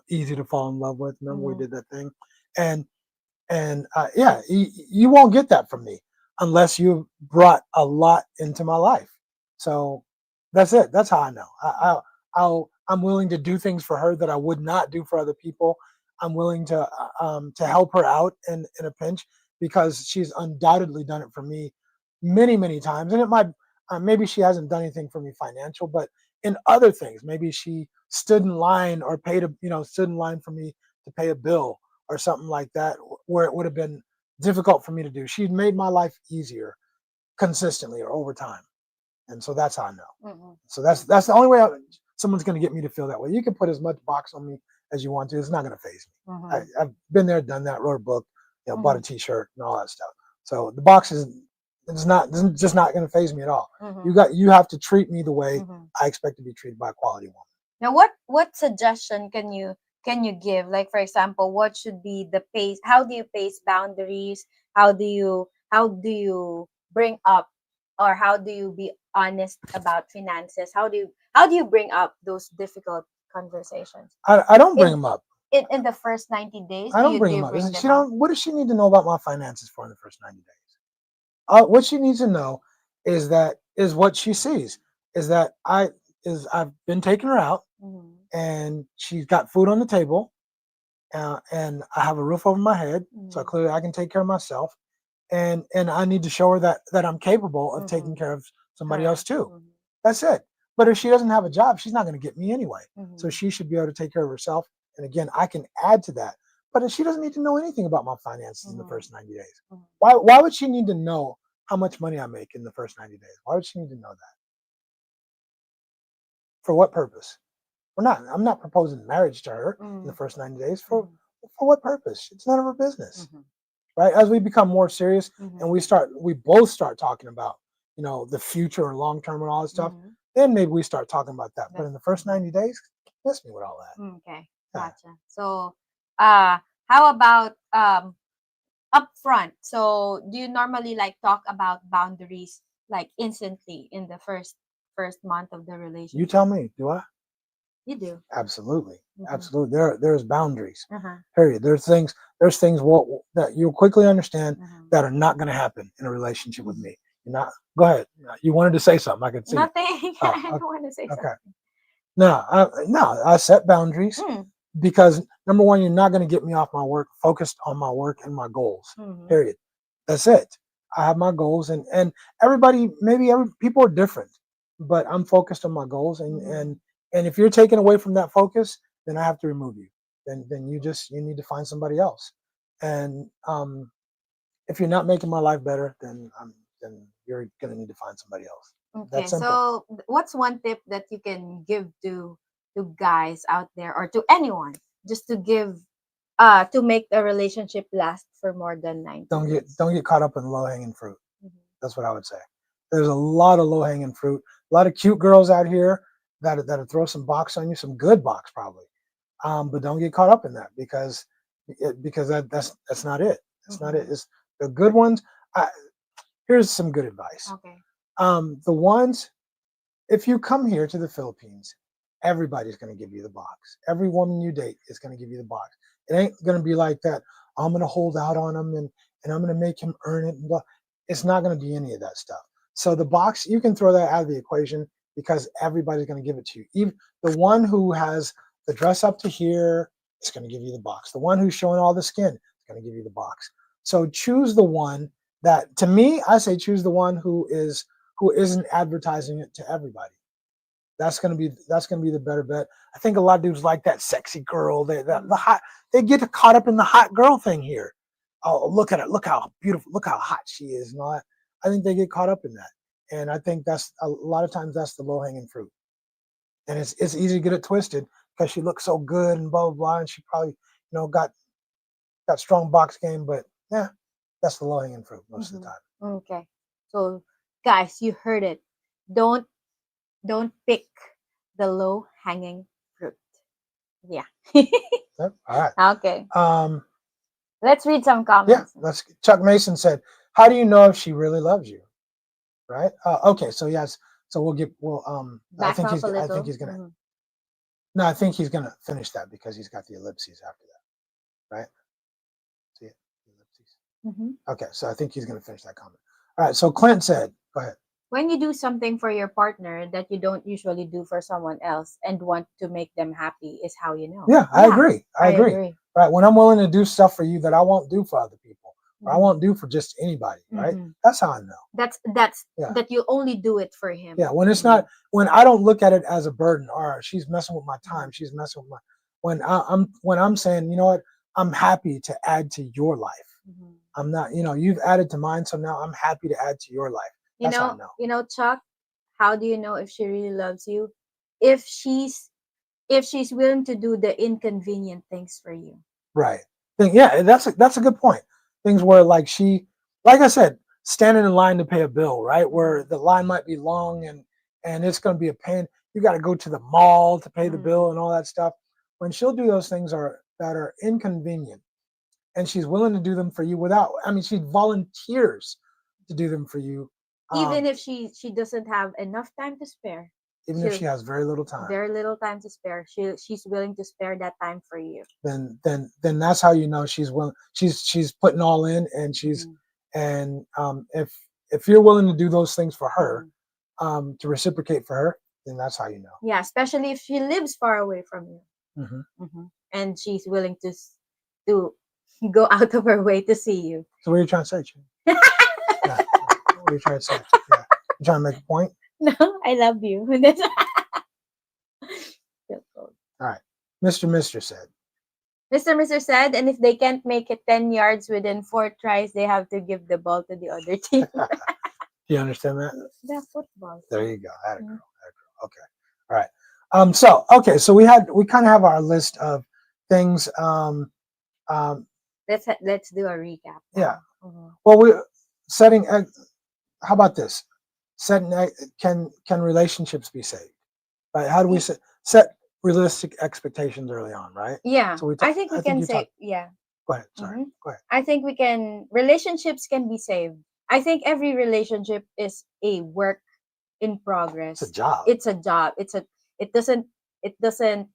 easy to fall in love with. Remember we did that thing, and yeah, you won't get that from me unless you brought a lot into my life. So that's it. That's how I know. I'm willing to do things for her that I would not do for other people. I'm willing to help her out in a pinch because she's undoubtedly done it for me many times. And it might maybe she hasn't done anything for me financial, but in other things, maybe she stood in line or stood in line for me to pay a bill or something like that, where it would have been difficult for me to do. She'd made my life easier consistently or over time, and so that's how I know. So that's the only way someone's going to get me to feel that way. You can put as much box on me as you want to; it's not going to phase me. I've been there, done that, wrote a book, bought a T-shirt, and all that stuff. So the box is just not going to phase me at all. You have to treat me the way I expect to be treated by a quality woman. Now, what suggestion can you give? Like, for example, what should be the pace? How do you pace boundaries? How do you bring up, or how do you be honest about finances? How do you bring up those difficult conversations? I don't bring In them up. in the first 90 days, I do don't you bring do them you up. bring She them up? don't. What does she need to know about my finances for in the first 90 days? What she needs to know is what she sees is that I've been taking her out and she's got food on the table, and I have a roof over my head, so clearly I can take care of myself, and I need to show her that I'm capable of taking care of somebody else too. That's it. But if she doesn't have a job, she's not going to get me anyway. So she should be able to take care of herself. And again, I can add to that. But if she doesn't need to know anything about my finances in the first 90 days. Why would she need to know how much money I make in the first 90 days? Why would she need to know that? For what purpose? I'm not proposing marriage to her in the first 90 days. For what purpose? It's none of her business. Right? As we become more serious and we both start talking about, the future and long term and all that stuff, then maybe we start talking about that. But in the first 90 days, miss me with all that. Okay, Yeah. gotcha. So, how about upfront? So, do you normally like talk about boundaries like instantly in the first month of the You relationship? tell me, do I? You do. Absolutely. Absolutely. There's boundaries. Uh-huh. Period. There's things that you'll quickly understand that are not going to happen in a relationship with me. You're not. Go ahead. You wanted to say something. I could see. Nothing. Oh, I don't want to say okay. something. No, I set boundaries because number one, you're not going to get me off my work, focused on my work and my goals. Period. That's it. I have my goals, and people are different, but I'm focused on my goals, and if you're taken away from that focus, then I have to remove you. Then you need to find somebody else, and if you're not making my life better, then you're going to need to find somebody else. Okay, That's simple. so what's one tip that you can give to guys out there, or to anyone, just to give to make a relationship last for more than 90 days? Don't get caught up in low hanging fruit. That's what I would say. There's a lot of low hanging fruit. A lot of cute girls out here that'll throw some box on you, some good box probably. But don't get caught up in that because that's not it. That's not it. It's the good ones. Here's some good advice. Okay. The ones, if you come here to the Philippines, everybody's going to give you the box. Every woman you date is going to give you the box. It ain't going to be like that. I'm going to hold out on him and I'm going to make him earn it. And blah. It's not going to be any of that stuff. So the box, you can throw that out of the equation because everybody's going to give it to you. Even the one who has the dress up to here is going to give you the box. The one who's showing all the skin is going to give you the box. So choose the one that, to me, I say choose the one who isn't advertising it to everybody. That's gonna be the better bet. I think a lot of dudes like that sexy girl. They get caught up in the hot girl thing here. Oh, look at her! Look how beautiful! Look how hot she is, and all that. I think they get caught up in that, and I think that's a lot of times that's the low hanging fruit, and it's easy to get it twisted because she looks so good and blah blah blah, and she probably got got strong box game, but yeah, that's the low hanging fruit most of the time. Okay. So guys, you heard it. Don't pick the low hanging fruit. Yeah. Yep. All right. Okay. Um, Let's read some yeah, comments. Chuck Mason said, "How do you know if she really loves you?" Right. Okay. So yes. So I Back think up a I think little. he's gonna. No, I think he's gonna finish that because he's got the ellipses after that. Right. See it? The ellipses. Okay. So I think he's gonna finish that comment. All right. So Clint said, "Go ahead." When you do something for your partner that you don't usually do for someone else and want to make them happy is how you know. Yeah, I agree. I agree. agree. Right. When I'm willing to do stuff for you that I won't do for other people, or I won't do for just anybody, right? That's how I know. That's Yeah. that you only do it for him. Yeah. When it's not, when I don't look at it as a burden, or she's messing with my time, she's messing with my. When I'm saying, you know what, I'm happy to add to your life. I'm not, you've added to mine, so now I'm happy to add to your life. That's how I know. You know, Chuck, how do you know if she really loves you? If she's willing to do the inconvenient things for you. Right. Yeah, that's a good point. Things where like I said, standing in line to pay a bill, right? Where the line might be long and it's going to be a pain. You got to go to the mall to pay the bill and all that stuff. When she'll do those things that are inconvenient, and she's willing to do them for you she volunteers to do them for you, even if she doesn't have enough time to spare. Even if she has very little time. Very little time to spare. She's willing to spare that time for you. Then that's how you know she's willing. She's putting all in, and she's and if you're willing to do those things for her, to reciprocate for her, then that's how you know. Yeah, especially if she lives far away from you, and she's willing to go out of her way to see you. So what are you trying to say, Chin? Yeah. What are you trying to say? Yeah. You trying to make a point? No, I love you. All right. Mr. said. Mr. said, and if they can't make it 10 yards within 4 tries, they have to give the ball to the other team. Do you understand that? The football. There you go. That a girl. Okay. All right. So we kind of have our list of things. Let's do a recap. Yeah. Well, how about this? Can relationships be saved? Right? How do we set realistic expectations early on? Right? Yeah. So I think we can say, yeah. Go ahead. Sorry. Go ahead. I think relationships can be saved. I think every relationship is a work in progress. It's a job. It's a job. It doesn't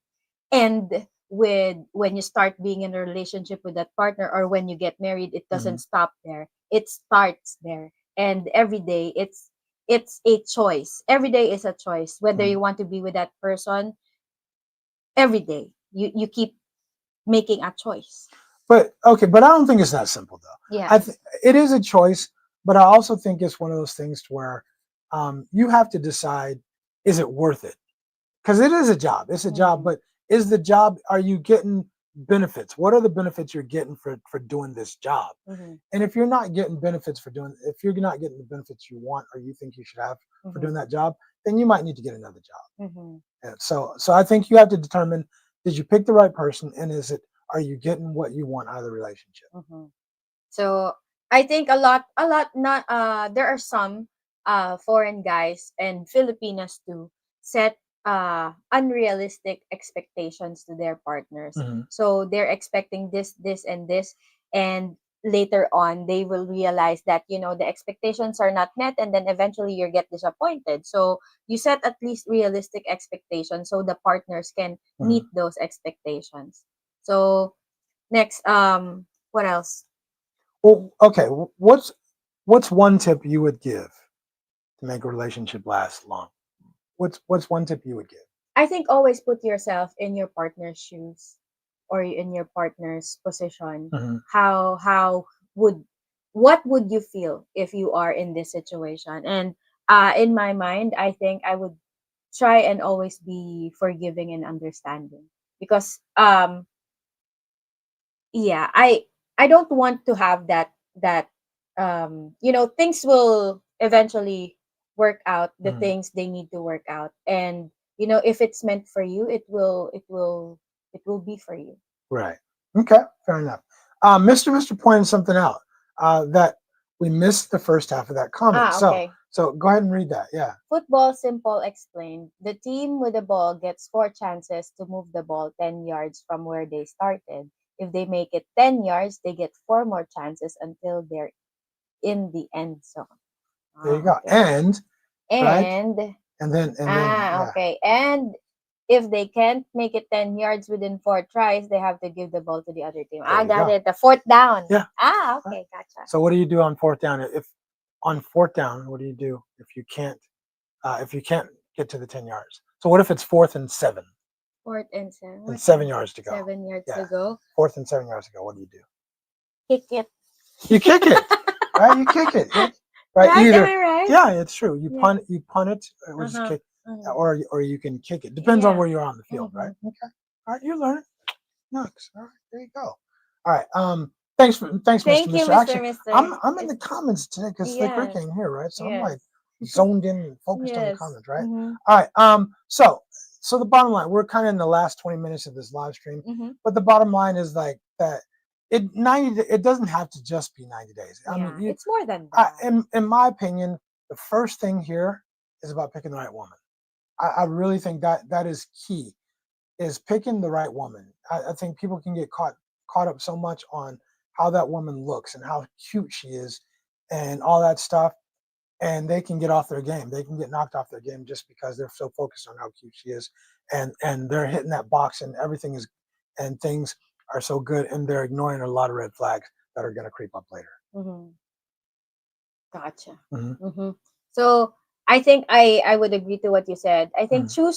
end with when you start being in a relationship with that partner, or when you get married. It doesn't stop there. It starts there. And every day it's a choice. Every day is a choice whether you want to be with that person. Every day you keep making a choice. But I don't think it's that simple though. Yeah. It is a choice, but I also think it's one of those things to where you have to decide, is it worth it? Because it is a job. It's a job, but is the job, are you getting benefits? What are the benefits you're getting for doing this job? And if you're not getting benefits if you're not getting the benefits you want or you think you should have for doing that job, then you might need to get another job. And so I think you have to determine, did you pick the right person, and are you getting what you want out of the relationship? So I think a lot not there are some foreign guys and Filipinas too set unrealistic expectations to their partners. So they're expecting this, and this, and later on they will realize that the expectations are not met, and then eventually you get disappointed. So you set at least realistic expectations so the partners can meet those expectations. So next, what else? Well, okay, what's one tip you would give to make a relationship last long? What's one tip you would give? I think always put yourself in your partner's shoes or in your partner's position. What would you feel if you are in this situation? And in my mind, I think I would try and always be forgiving and understanding, because I don't want to have that things will eventually work out, the things they need to work out, and if it's meant for you, it will be for you. Right. Okay, fair enough. Mr. pointed something out that we missed the first half of that comment. Okay. So go ahead and read that. Yeah. Football Simple explained, the team with the ball gets 4 chances to move the ball 10 yards from where they started. If they make it 10 yards, they get 4 more chances until they're in the end zone. There you go. Okay. And right, And and then yeah. okay. And if they can't make it 10 yards within 4 tries, they have to give the ball to the other team. There I you got go. it. The fourth down. Yeah. Okay, gotcha. So what do you do on fourth down? If on fourth down, what do you do if you can't get to the 10 yards? So what if it's 4th and 7? 4th and 7. And 7 yards to go. 7 yards Yeah. to go. 4th and 7 yards to go. What do you do? Kick it. You kick it. Right? You kick it. Right? Right? Either. Am I right? Yeah, it's true. You Yeah. punt it, or just kick, Mhm. or you can kick it. Depends on Yeah. where you're on the field, right? Okay. All right, you learn it. Nice. All right, there you go. All right. Thanks, Thank Mr. you, Mister. Mr. Actually, Mister. I'm in the comments today because Slick Rick Yes. ain't here, right? So I'm like Yes. zoned in and focused on the Yes. comments, right? Mhm. All right. So the bottom line, we're kind of in the last 20 minutes of this live stream, Mhm. but the bottom line is like that. It doesn't have to just be 90 days. I Yeah, mean, it's more than that. in my opinion, the first thing here is about picking the right woman. I really think that is key, is picking the right woman. I think people can get caught up so much on how that woman looks and how cute she is and all that stuff, and they can get off their game. They can get knocked off their game just because they're so focused on how cute she is, and they're hitting that box and everything is, and things are so good, and they're ignoring a lot of red flags that are going to creep up later. Mhm. Gotcha. Mm-hmm. Mhm. So I think I would agree to what you said. I think Mm-hmm.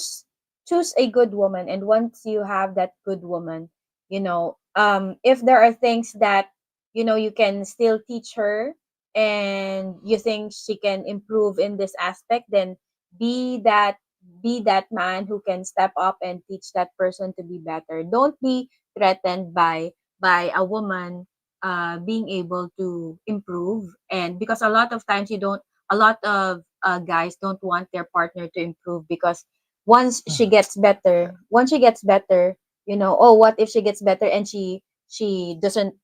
choose a good woman, and once you have that good woman, if there are things that you can still teach her, and you think she can improve in this aspect, then be that be that man who can step up and teach that person to be better. Don't be threatened by a woman being able to improve. And because a lot of times, a lot of guys don't want their partner to improve, because once she gets better, oh, what if she gets better and she doesn't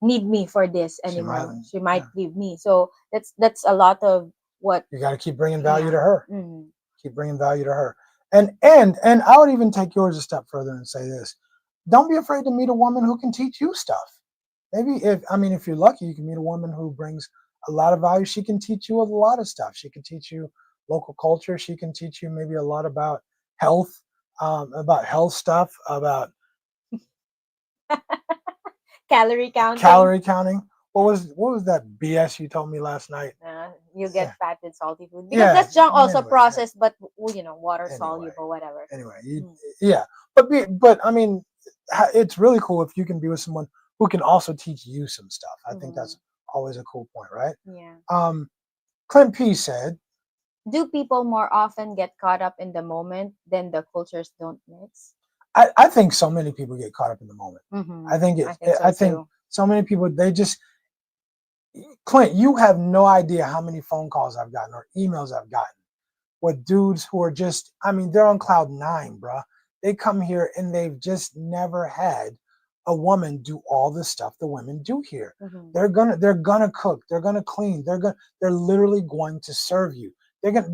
need me for this She might, anymore? She might leave me. So that's a lot of what you got to keep bringing value to yeah. her. Mm-hmm. Keep bringing value to her. And I would even take yours a step further and say this: don't be afraid to meet a woman who can teach you stuff. Maybe if you're lucky, you can meet a woman who brings a lot of value. She can teach you a lot of stuff. She can teach you local culture. She can teach you maybe a lot health, about health stuff, about Calorie counting. What was that BS you told me last night? You get fat with salty food, because Yeah. that's junk, also Anyway, processed, but water Anyway. soluble, whatever. Anyway, Mm. yeah, but I mean, it's really cool if you can be with someone who can also teach you some stuff. I think that's always a cool point, right? Yeah. Clint P said, Do people more often get caught up in the moment than the cultures don't mix? I think so many people get caught up in the moment. Mm-hmm. I think so many people, they just, Clint, you have no idea how many phone calls I've gotten or emails I've gotten with dudes who are just, I mean, they're on cloud 9, bruh. They come here and they've just never had a woman do all the stuff the women do here. Mm-hmm. They're gonna cook, they're gonna clean, they're literally going to serve you.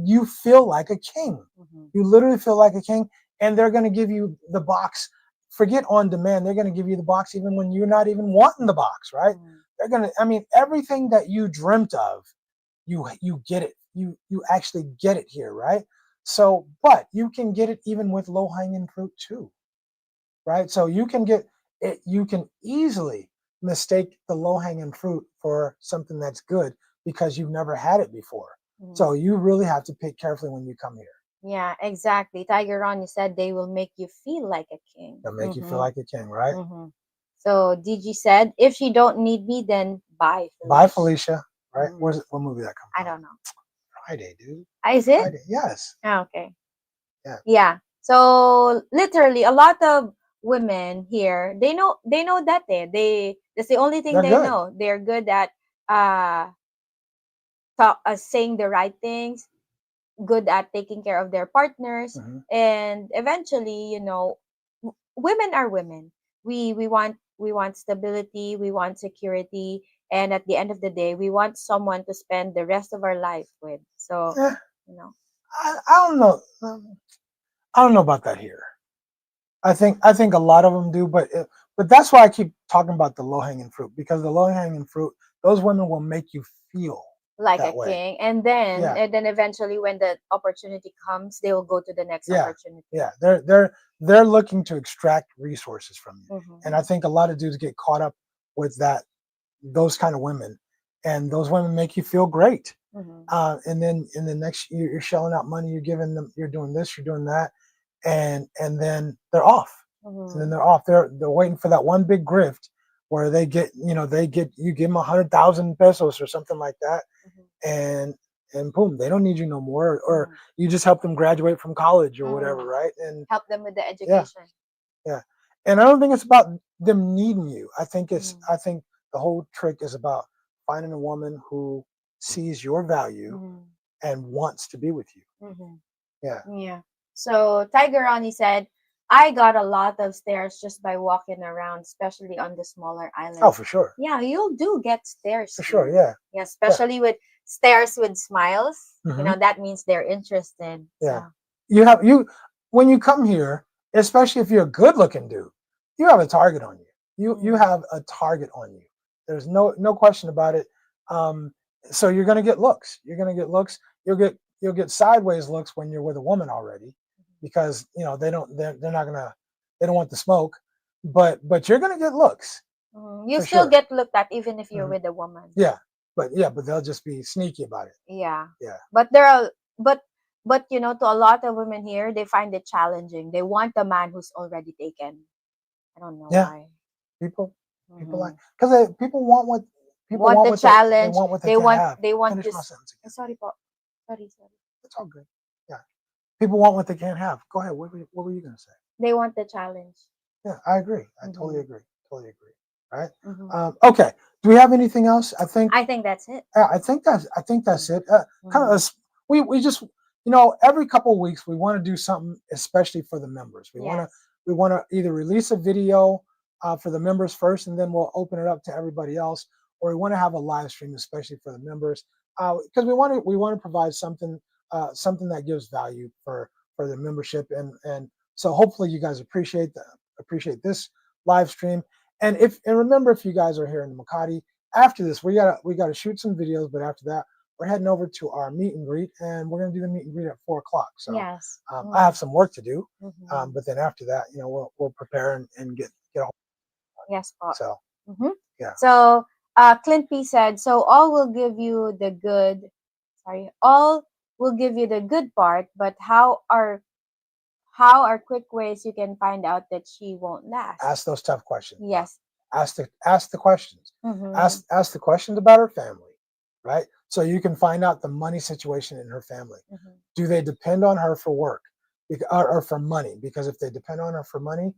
You feel like a king. Mm-hmm. You literally feel like a king, and they're gonna give you the box. Forget on demand, they're gonna give you the box even when you're not even wanting the box, right? Mm-hmm. They're gonna, I mean, everything that you dreamt of, you get it. You actually get it here, right? So, but you can get it even with low hanging fruit too, right? So you can get it. You can easily mistake the low hanging fruit for something that's good because you've never had it before. Mm-hmm. So you really have to pick carefully when you come here. Yeah, exactly. Tiger Ron, said they will make you feel like a king. They'll make you feel like a king, right? Mm-hmm. So DG said, if she don't need me, then bye, Felicia. Bye, Felicia. Right? What movie that come from? I don't know. Friday, dude. Is it? Friday. Yes. Oh, okay. Yeah. Yeah. So literally, a lot of women here, they know that that's the only thing they know. They're good at uh saying the right things, good at taking care of their partners, and eventually, women are women. We want we want stability, we want security, and at the end of the day, we want someone to spend the rest of our life with. So, Eh, you know, I don't know. I don't know about that here. I think a lot of them do, but that's why I keep talking about the low hanging fruit, because the low hanging fruit, those women will make you feel like a that way. king, and Yeah, then eventually, when the opportunity comes, they will go to the next yeah, opportunity. yeah. They're looking to extract resources from you, and I Mm-hmm. think a lot of dudes get caught up with those kind of women, and those women make you feel great. Mm-hmm. And then in the next year, you're shelling out money, you're giving them, you're doing this, you're doing that, and then they're off. And then Mm-hmm. they're off. They're waiting for that one big grift where they get you give them 100,000 pesos or something like that, and boom, they don't need you no more, or Mm-hmm. you just help them graduate from college or Mm-hmm. whatever, right? And Help them with the yeah, education. yeah. And I don't think it's about them needing you. Mm-hmm. I think the whole trick is about finding a woman who sees your value Mm-hmm. and wants to be with you. Mm-hmm. Yeah. Yeah. So Tiger Ronnie said, I got a lot of stares just by walking around, especially on the smaller Oh, islands. for sure. Yeah, you do get stares For sure. here. Yeah. Yeah, Yeah. especially with stares with smiles. Hmm. That means they're interested. Yeah. So You when you come here, especially if you're a good looking dude, you have a target on you. You mm, have a target on you. There's no question about it. Um, so you're gonna get looks. You're gonna get looks. You'll get sideways looks when you're with a woman already, because they're not gonna they don't want the smoke, but you're gonna get looks you for still sure. get looked at even if you're Hmm. with a woman. Yeah, but they'll just be sneaky about it. Yeah. Yeah. But there are but to a lot of women here, they find it challenging. They want a man who's already taken. I don't know Yeah. why. People like Hmm. because people want what Want the they challenge. want what they They can't want have. they want Finish my this. sentence again. Sorry, po. Sorry. It's all good. Yeah, people want what they can't have. Go ahead. What were you gonna say? They want the challenge. Yeah, I agree. I totally Mm-hmm. agree. Totally agree. Right. Mm-hmm. Okay. Do we have anything else? I think that's it. I think that's it. Kind Mm-hmm. of we just every couple of weeks we want to do something especially for the members. Yes. We want to either release a video for the members first, and then we'll open it up to everybody else, or we want to have a live stream especially for the members, because we want to provide something that gives value for the membership, and so hopefully you guys appreciate this live stream. And remember, if you guys are here in Makati, after this, we gotta shoot some videos, but after that, we're heading over to our meet and greet, and we're gonna do the meet and greet at 4 o'clock. So Yes. I have some work to do, Mm-hmm. but then after that, we'll prepare and get all. Yes, po. So Mm-hmm. yeah, So, Clint P said, so all will give you the good. Sorry, all will give you the good part, but how are quick ways you can find out that she won't last? ask those tough questions. Yes. Ask the questions. Mm-hmm. Ask the questions about her family, right? So you can find out the money situation in her family. Mm-hmm. Do they depend on her for work, or for money? Because if they depend on her for money,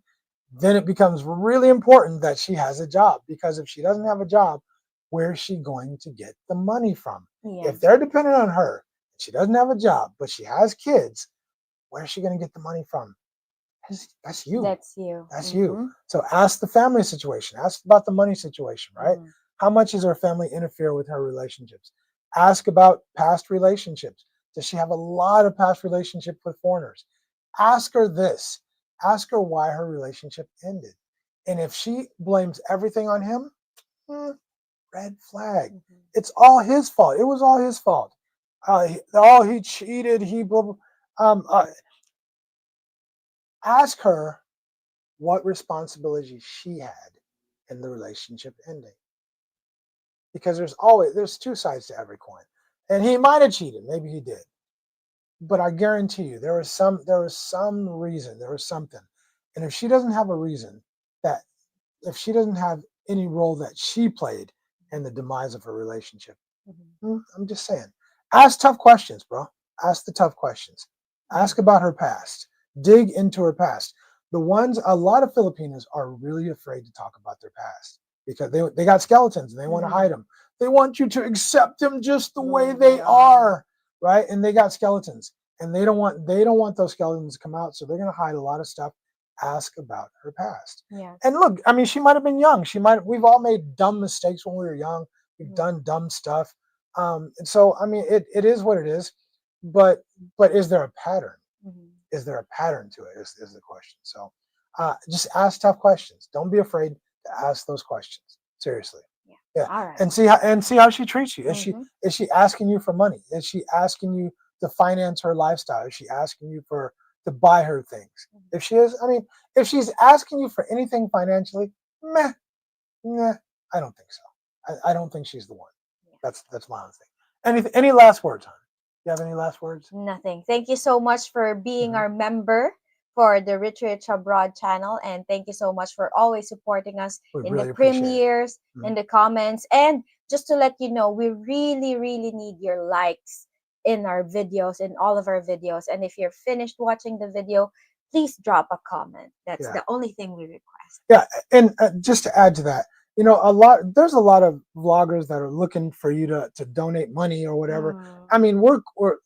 then it becomes really important that she has a job, because if she doesn't have a job, where's she going to get the money from? If Yes. they're dependent on her, she doesn't have a job, but she has kids, where's she going to get the money from? That's you. That's you. That's you. Mm-hmm. So ask the family situation. Ask about the money situation, right? Mm-hmm. How much does her family interfere with her relationships? Ask about past relationships. Does she have a lot of past relationships with foreigners? Ask her this. Ask her why her relationship ended. And if she blames everything on him, hmm, red flag. Mm-hmm. It's all his fault. It was all his fault. He cheated. He blah, blah. Ask her what responsibility she had in the relationship ending, because there's two sides to every coin, and he might have cheated, maybe he did, but I guarantee you there was some reason, there was something. And if she doesn't have a reason, that if she doesn't have any role that she played in the demise of her relationship, Mm-hmm. I'm just saying, ask tough questions, bro. Ask the tough questions. Ask about her past. Dig into her past. A lot of Filipinos are really afraid to talk about their past, because they got skeletons and they want to Mm-hmm. hide them. They want you to accept them just the way Mm, they they are, right? And they got skeletons, and they don't want those skeletons to come out, so they're going to hide a lot of stuff. ask about her past. Yeah. And look, I mean, she might have been young. We've all made dumb mistakes when we were young. We've done dumb stuff. And so, I mean, it is what it is. But is there a pattern? Is there a pattern to it? Is the question. So just ask tough questions. Don't be afraid to ask those questions. Seriously. Yeah. All right. And see how she treats you. Is she asking you for money? Is she asking you to finance her lifestyle? Is she asking you to buy her things? If she is, I mean, if she's asking you for anything financially, meh, I don't think so. I don't think she's the one. Yeah. That's my own thing. Any last words, hon? You have any last words? Nothing. Thank you so much for being our member for the Richie Rich Abroad channel, and thank you so much for always supporting us in the premieres, in the comments, and just to let you know, we really, really need your likes in our videos, in all of our videos. And if you're finished watching the video, please drop a comment. That's the only thing we request. Yeah, and just to add to that, you know, there's a lot of vloggers that are looking for you to donate money or whatever. I mean, we're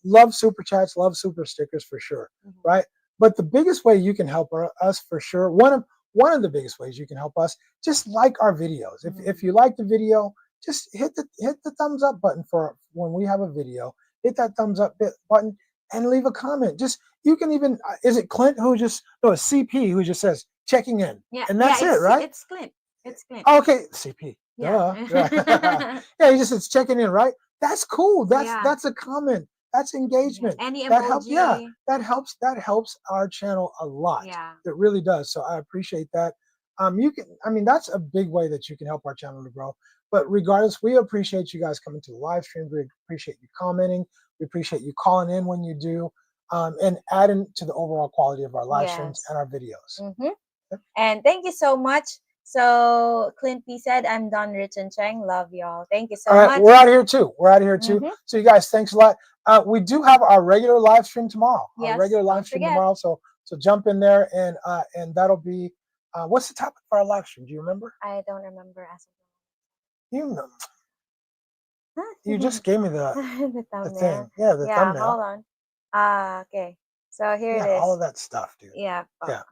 love super chats, love super stickers for sure, right? But the biggest way you can help us for sure, one of the biggest ways you can help us, just like our videos. If you like the video, just hit the thumbs up button for when we have a video. Hit that thumbs up button and leave a comment. Just, you can even, is it Clint who just, no, it's CP who just says checking in. Yeah, and that's it, right? It's Clint. It's Clint. Okay, CP. Yeah. Yeah, he just says checking in, right? That's cool. That's a comment. That's engagement. Any emoji. That helps our channel a lot. Yeah. It really does. So I appreciate that. That's a big way that you can help our channel to grow. But regardless, we appreciate you guys coming to the live stream. We appreciate you commenting. We appreciate you calling in when you do, and adding to the overall quality of our live streams and our videos. Okay. And thank you so much. So Clint P said, I'm Don Rich and Cheng. Love y'all. Thank you so much. We're out of here too. So you guys, thanks a lot. We do have our regular live stream tomorrow. Yes, our regular live stream tomorrow. So jump in there, and that'll be what's the topic for our live stream? Do you remember? I don't remember. You know. You just gave me the thing. Yeah, the thumbnail. Hold on. Okay. So here it is. All of that stuff, dude. Yeah. Yeah.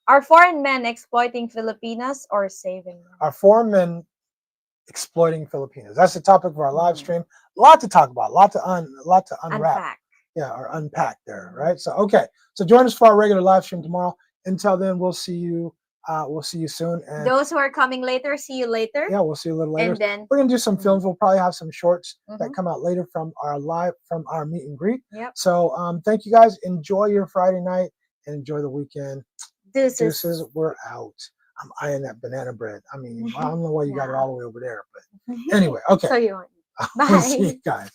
Are foreign men exploiting Filipinas or saving them? Are foreign men exploiting Filipinas? That's the topic of our live stream. A lot to talk about. A lot to unwrap. Unpack. Yeah, or unpack there, right? So okay. So join us for our regular live stream tomorrow. Until then, we'll see you. We'll see you soon. And those who are coming later, see you later. Yeah, we'll see you a little later. And then we're gonna do some films. We'll probably have some shorts that come out later from our meet and greet. Yep. So thank you guys. Enjoy your Friday night and enjoy the weekend. Deuces. We're out. I'm eyeing that banana bread. I mean, I don't know why you got it all the way over there, but anyway, okay. So you want. Bye. We'll see you guys.